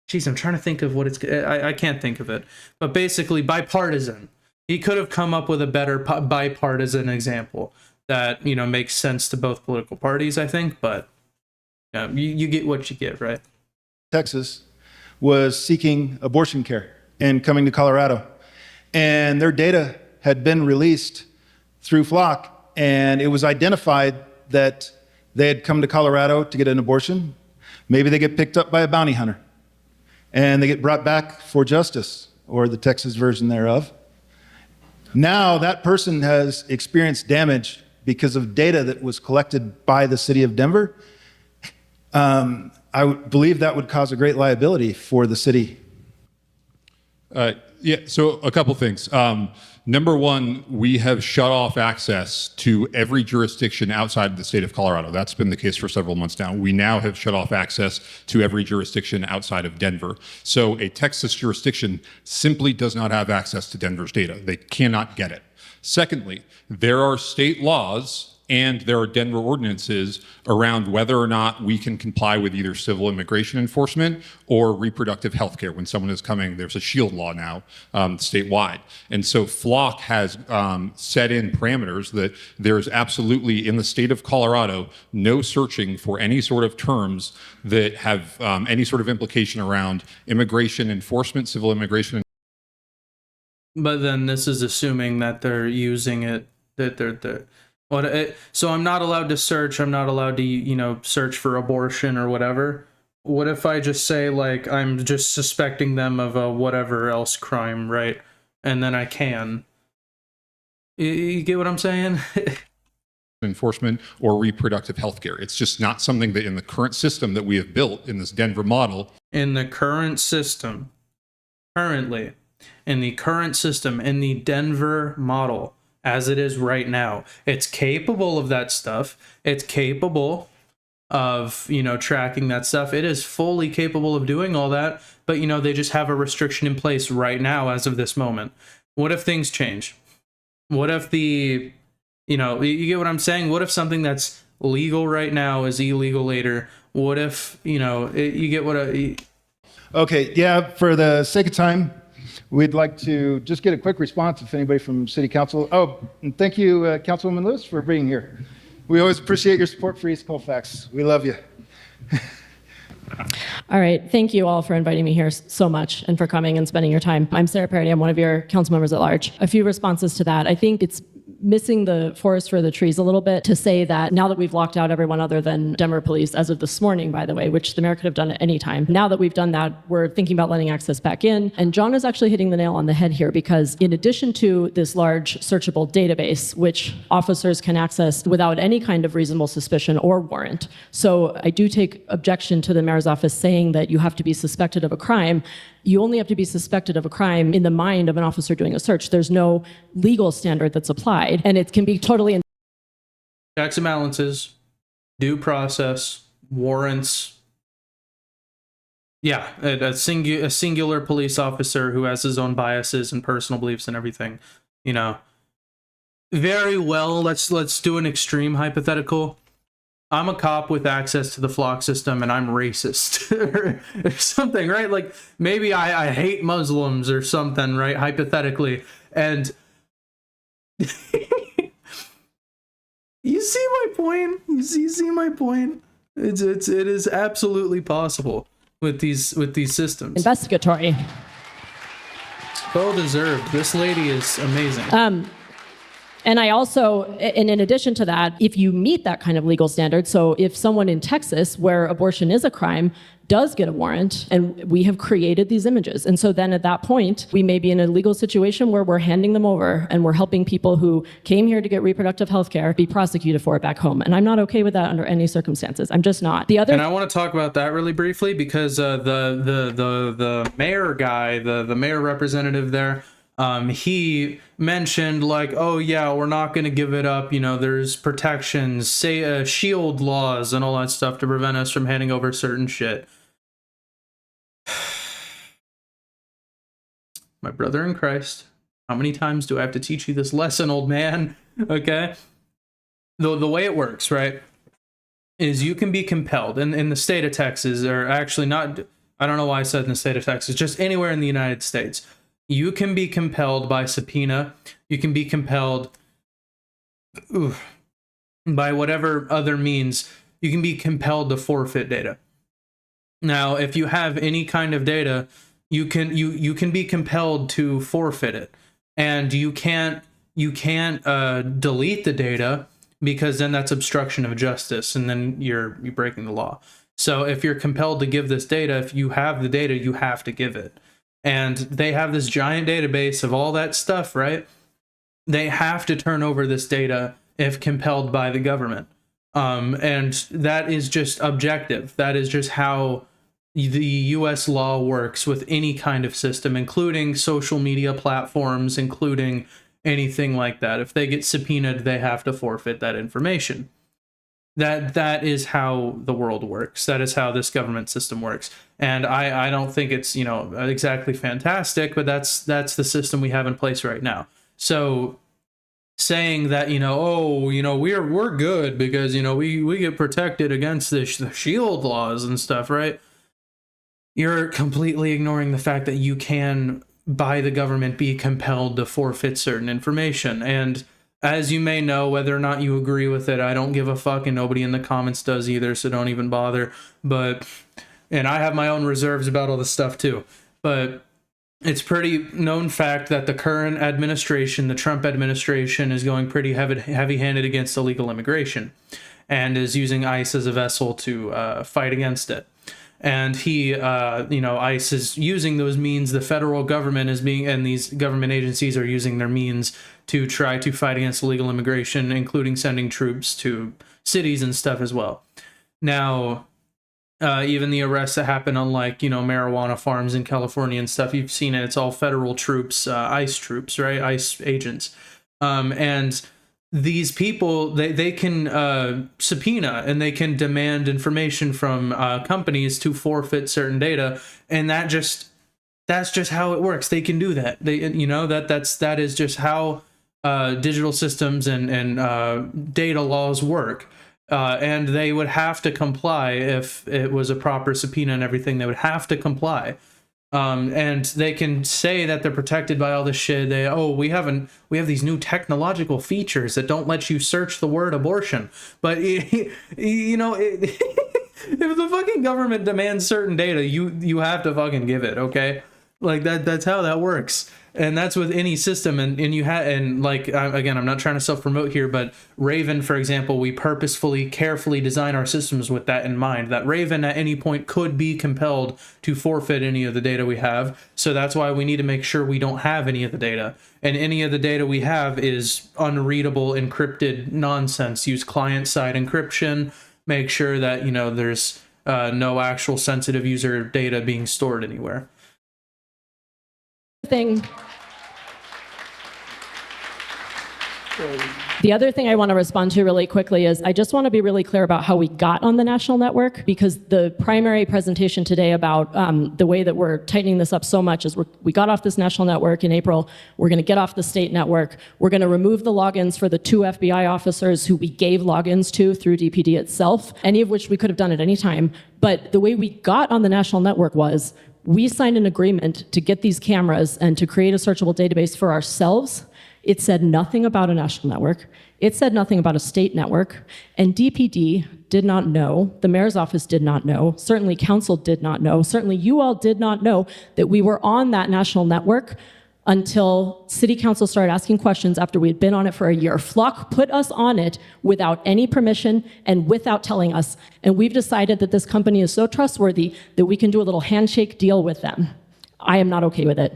Geez, I'm trying to think of what it's. I can't think of it. But basically, bipartisan. He could have come up with a better bipartisan example that, you know, makes sense to both political parties, I think. But you get what you get, right? Texas was seeking abortion care and coming to Colorado. And their data had been released through Flock, and it was identified that they had come to Colorado to get an abortion. Maybe they get picked up by a bounty hunter, and they get brought back for justice, or the Texas version thereof. Now that person has experienced damage because of data that was collected by the city of Denver. I would believe that would cause a great liability for the city. Yeah, so a couple things. Number one, we have shut off access to every jurisdiction outside of the state of Colorado. That's been the case for several months now. We now have shut off access to every jurisdiction outside of Denver. So a Texas jurisdiction simply does not have access to Denver's data. They cannot get it. Secondly, there are state laws and there are Denver ordinances around whether or not we can comply with either civil immigration enforcement or reproductive health care. When someone is coming, there's a shield law now statewide. And so Flock has set in parameters that there's absolutely, in the state of Colorado, no searching for any sort of terms that have any sort of implication around immigration enforcement, civil immigration. But then this is assuming that they're using it, that they're so I'm not allowed to search. I'm not allowed to, you know, search for abortion or whatever. What if I just say, like, I'm just suspecting them of a whatever else crime, right? And then I can. You get what I'm saying? Enforcement or reproductive health care. It's just not something that in the current system that we have built in this Denver model. In the current system, currently, in the current system, in the Denver model, as it is right now, it's capable of that stuff. It's capable of, you know, tracking that stuff. It is fully capable of doing all that, but, you know, they just have a restriction in place right now as of this moment. What if things change? What if you get what I'm saying? What if something that's legal right now is illegal later? What if, you know, you get what Okay, yeah, for the sake of time, we'd like to just get a quick response if anybody from City Council. Oh, and thank you, Councilwoman Lewis, for being here. We always appreciate your support for East Colfax. We love you. All right. Thank you all for inviting me here so much and for coming and spending your time. I'm Sarah Parody. I'm one of your council members at large. A few responses to that. I think it's missing the forest for the trees a little bit to say that now that we've locked out everyone other than Denver police, as of this morning, by the way, which the mayor could have done at any time. Now that we've done that, we're thinking about letting access back in. And John is actually hitting the nail on the head here, because in addition to this large searchable database, which officers can access without any kind of reasonable suspicion or warrant. So I do take objection to the mayor's office saying that you have to be suspected of a crime. You only have to be suspected of a crime in the mind of an officer doing a search. There's no legal standard that's applied, and it can be totally... Checks and balances, due process, warrants. Yeah, a singular police officer who has his own biases and personal beliefs and everything. You know, very well. Let's do an extreme hypothetical. I'm a cop with access to the Flock system and I'm racist or something, right? Like maybe I hate Muslims or something, right? Hypothetically. And you see my point? You see my point? It is absolutely possible with these systems. Investigatory. Well deserved. This lady is amazing. And I also, and in addition to that, if you meet that kind of legal standard, so if someone in Texas, where abortion is a crime, does get a warrant, and we have created these images. And so then at that point, we may be in a legal situation where we're handing them over and we're helping people who came here to get reproductive health care be prosecuted for it back home. And I'm not okay with that under any circumstances. I'm just not. And I want to talk about that really briefly, because the mayor guy, the mayor representative there, he mentioned like, oh yeah, we're not going to give it up. You know, there's protections, say shield laws and all that stuff to prevent us from handing over certain shit. my brother in Christ, how many times do I have to teach you this lesson, old man? Okay. The way it works, right, is you can be compelled in the state of Texas, or actually not, I don't know why I said in the state of Texas, just anywhere in the United States. You can be compelled by subpoena. You can be compelled by whatever other means. You can be compelled to forfeit data. Now, if you have any kind of data, you can be compelled to forfeit it, and you can't delete the data, because then that's obstruction of justice, and then you're breaking the law. So if you're compelled to give this data, if you have the data, you have to give it. And they have this giant database of all that stuff, right? They have to turn over this data if compelled by the government. And that is just objective. That is just how the US law works with any kind of system, including social media platforms, including anything like that. If they get subpoenaed, they have to forfeit that information. That is how the world works. That is how this government system works. And I don't think it's, exactly fantastic, but that's the system we have in place right now. So saying that, we're good because, we get protected against the shield laws and stuff, right? You're completely ignoring the fact that you can, by the government, be compelled to forfeit certain information. And as you may know, whether or not you agree with it, I don't give a fuck, and nobody in the comments does either, so don't even bother. And I have my own reserves about all this stuff too. But it's pretty known fact that the current administration, the Trump administration, is going pretty heavy-handed against illegal immigration, and is using ICE as a vessel to fight against it. And ICE is using those means. The federal government and these government agencies are using their means to try to fight against illegal immigration, including sending troops to cities and stuff as well. Now, even the arrests that happen on marijuana farms in California and stuff, you've seen it. It's all federal troops, ICE troops, right? ICE agents. And these people, they can subpoena and they can demand information from companies to forfeit certain data, and that's just how it works. They can do that. That is just how digital systems and data laws work. And they would have to comply if it was a proper subpoena and everything. They would have to comply. And they can say that they're protected by all this shit. We have these new technological features that don't let you search the word abortion. But if the fucking government demands certain data, you have to fucking give it, okay? Like that's how that works. And that's with any system. And again, I'm not trying to self-promote here, but Raven, for example, we purposefully, carefully design our systems with that in mind, that Raven at any point could be compelled to forfeit any of the data we have. So that's why we need to make sure we don't have any of the data. And any of the data we have is unreadable, encrypted nonsense. Use client-side encryption. Make sure that, there's no actual sensitive user data being stored anywhere. The other thing I want to respond to really quickly is I just want to be really clear about how we got on the national network, because the primary presentation today about the way that we're tightening this up so much is we got off this national network in April. We're going to get off the state network. We're going to remove the logins for the 2 FBI officers who we gave logins to through DPD itself, any of which we could have done at any time. But the way we got on the national network was we signed an agreement to get these cameras and to create a searchable database for ourselves. It said nothing about a national network. It said nothing about a state network. And DPD did not know, the mayor's office did not know, certainly council did not know, certainly you all did not know that we were on that national network until city council started asking questions after we had been on it for a year. Flock put us on it without any permission and without telling us. And we've decided that this company is so trustworthy that we can do a little handshake deal with them. I am not okay with it.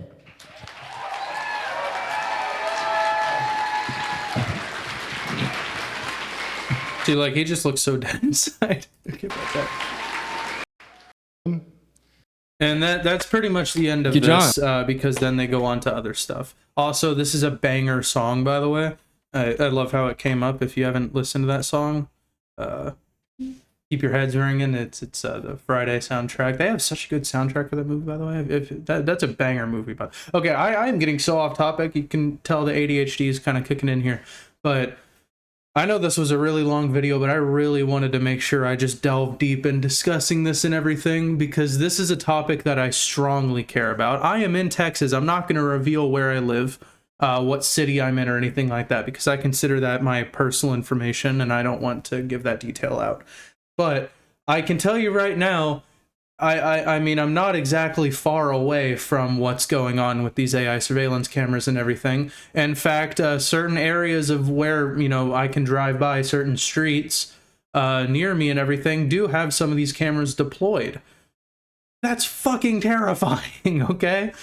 See, he just looks so dead inside. Forget about that. And that's pretty much the end of this, because then they go on to other stuff. Also, this is a banger song, by the way. I love how it came up. If you haven't listened to that song, Keep Your Heads Ringing. It's the Friday soundtrack. They have such a good soundtrack for that movie, by the way. That's a banger movie. But okay, I am getting so off topic. You can tell the ADHD is kind of kicking in here. But I know this was a really long video, but I really wanted to make sure I just delve deep in discussing this and everything, because this is a topic that I strongly care about. I am in Texas. I'm not going to reveal where I live, what city I'm in or anything like that, because I consider that my personal information and I don't want to give that detail out. But I can tell you right now, I mean, I'm not exactly far away from what's going on with these AI surveillance cameras and everything. In fact, certain areas of where, I can drive by, certain streets near me and everything, do have some of these cameras deployed. That's fucking terrifying, okay?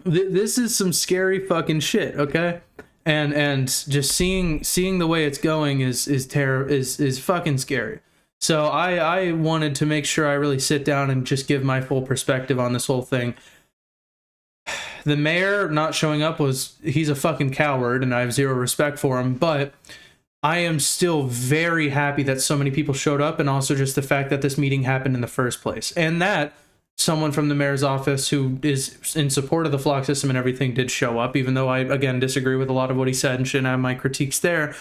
This is some scary fucking shit, okay? And just seeing the way it's going is fucking scary. So I wanted to make sure I really sit down and just give my full perspective on this whole thing. The mayor not showing up he's a fucking coward and I have zero respect for him, but I am still very happy that so many people showed up, and also just the fact that this meeting happened in the first place. And that someone from the mayor's office who is in support of the flock system and everything did show up, even though I, again, disagree with a lot of what he said and shouldn't have my critiques there.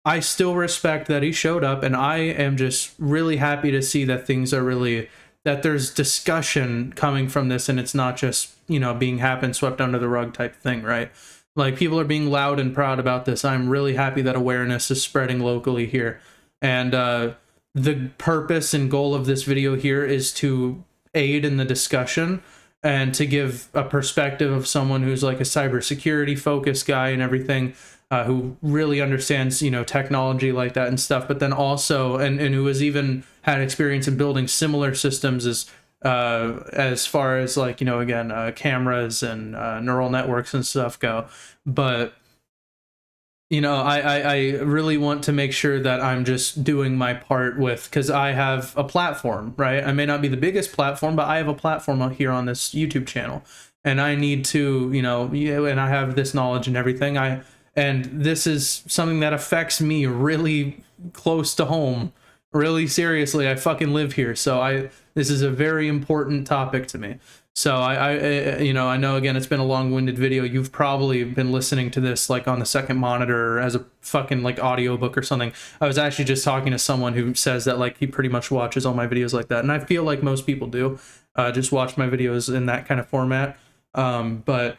I still respect that he showed up, and I am just really happy to see that things are really, that there's discussion coming from this, and it's not just, being swept under the rug type thing, right? Like, people are being loud and proud about this. I'm really happy that awareness is spreading locally here. And the purpose and goal of this video here is to aid in the discussion and to give a perspective of someone who's like a cybersecurity focused guy and everything, who really understands, technology like that and stuff, but then also, and who has even had experience in building similar systems as far as like, again, cameras and neural networks and stuff go. But, I really want to make sure that I'm just doing my part because I have a platform, right? I may not be the biggest platform, but I have a platform out here on this YouTube channel, and I need to, and I have this knowledge and everything. And this is something that affects me really close to home, really seriously. I fucking live here. So this is a very important topic to me. So I know, again, it's been a long-winded video. You've probably been listening to this like on the second monitor or as a fucking like audiobook or something. I was actually just talking to someone who says that like he pretty much watches all my videos like that. And I feel like most people do just watch my videos in that kind of format. But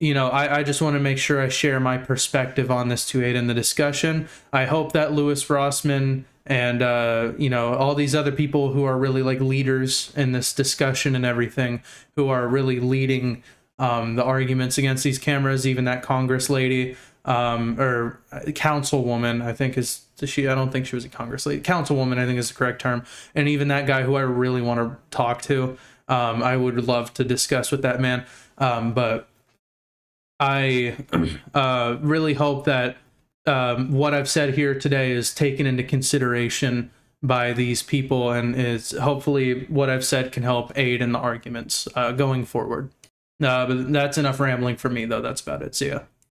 I just want to make sure I share my perspective on this to aid in the discussion. I hope that Louis Rossman and, all these other people who are really like leaders in this discussion and everything, who are really leading the arguments against these cameras, even that Congress lady or councilwoman, I think I don't think she was a Congress lady. Councilwoman, I think is the correct term. And even that guy who I really want to talk to, I would love to discuss with that man. But I really hope that what I've said here today is taken into consideration by these people, and is hopefully what I've said can help aid in the arguments going forward. But that's enough rambling for me, though. That's about it. See ya.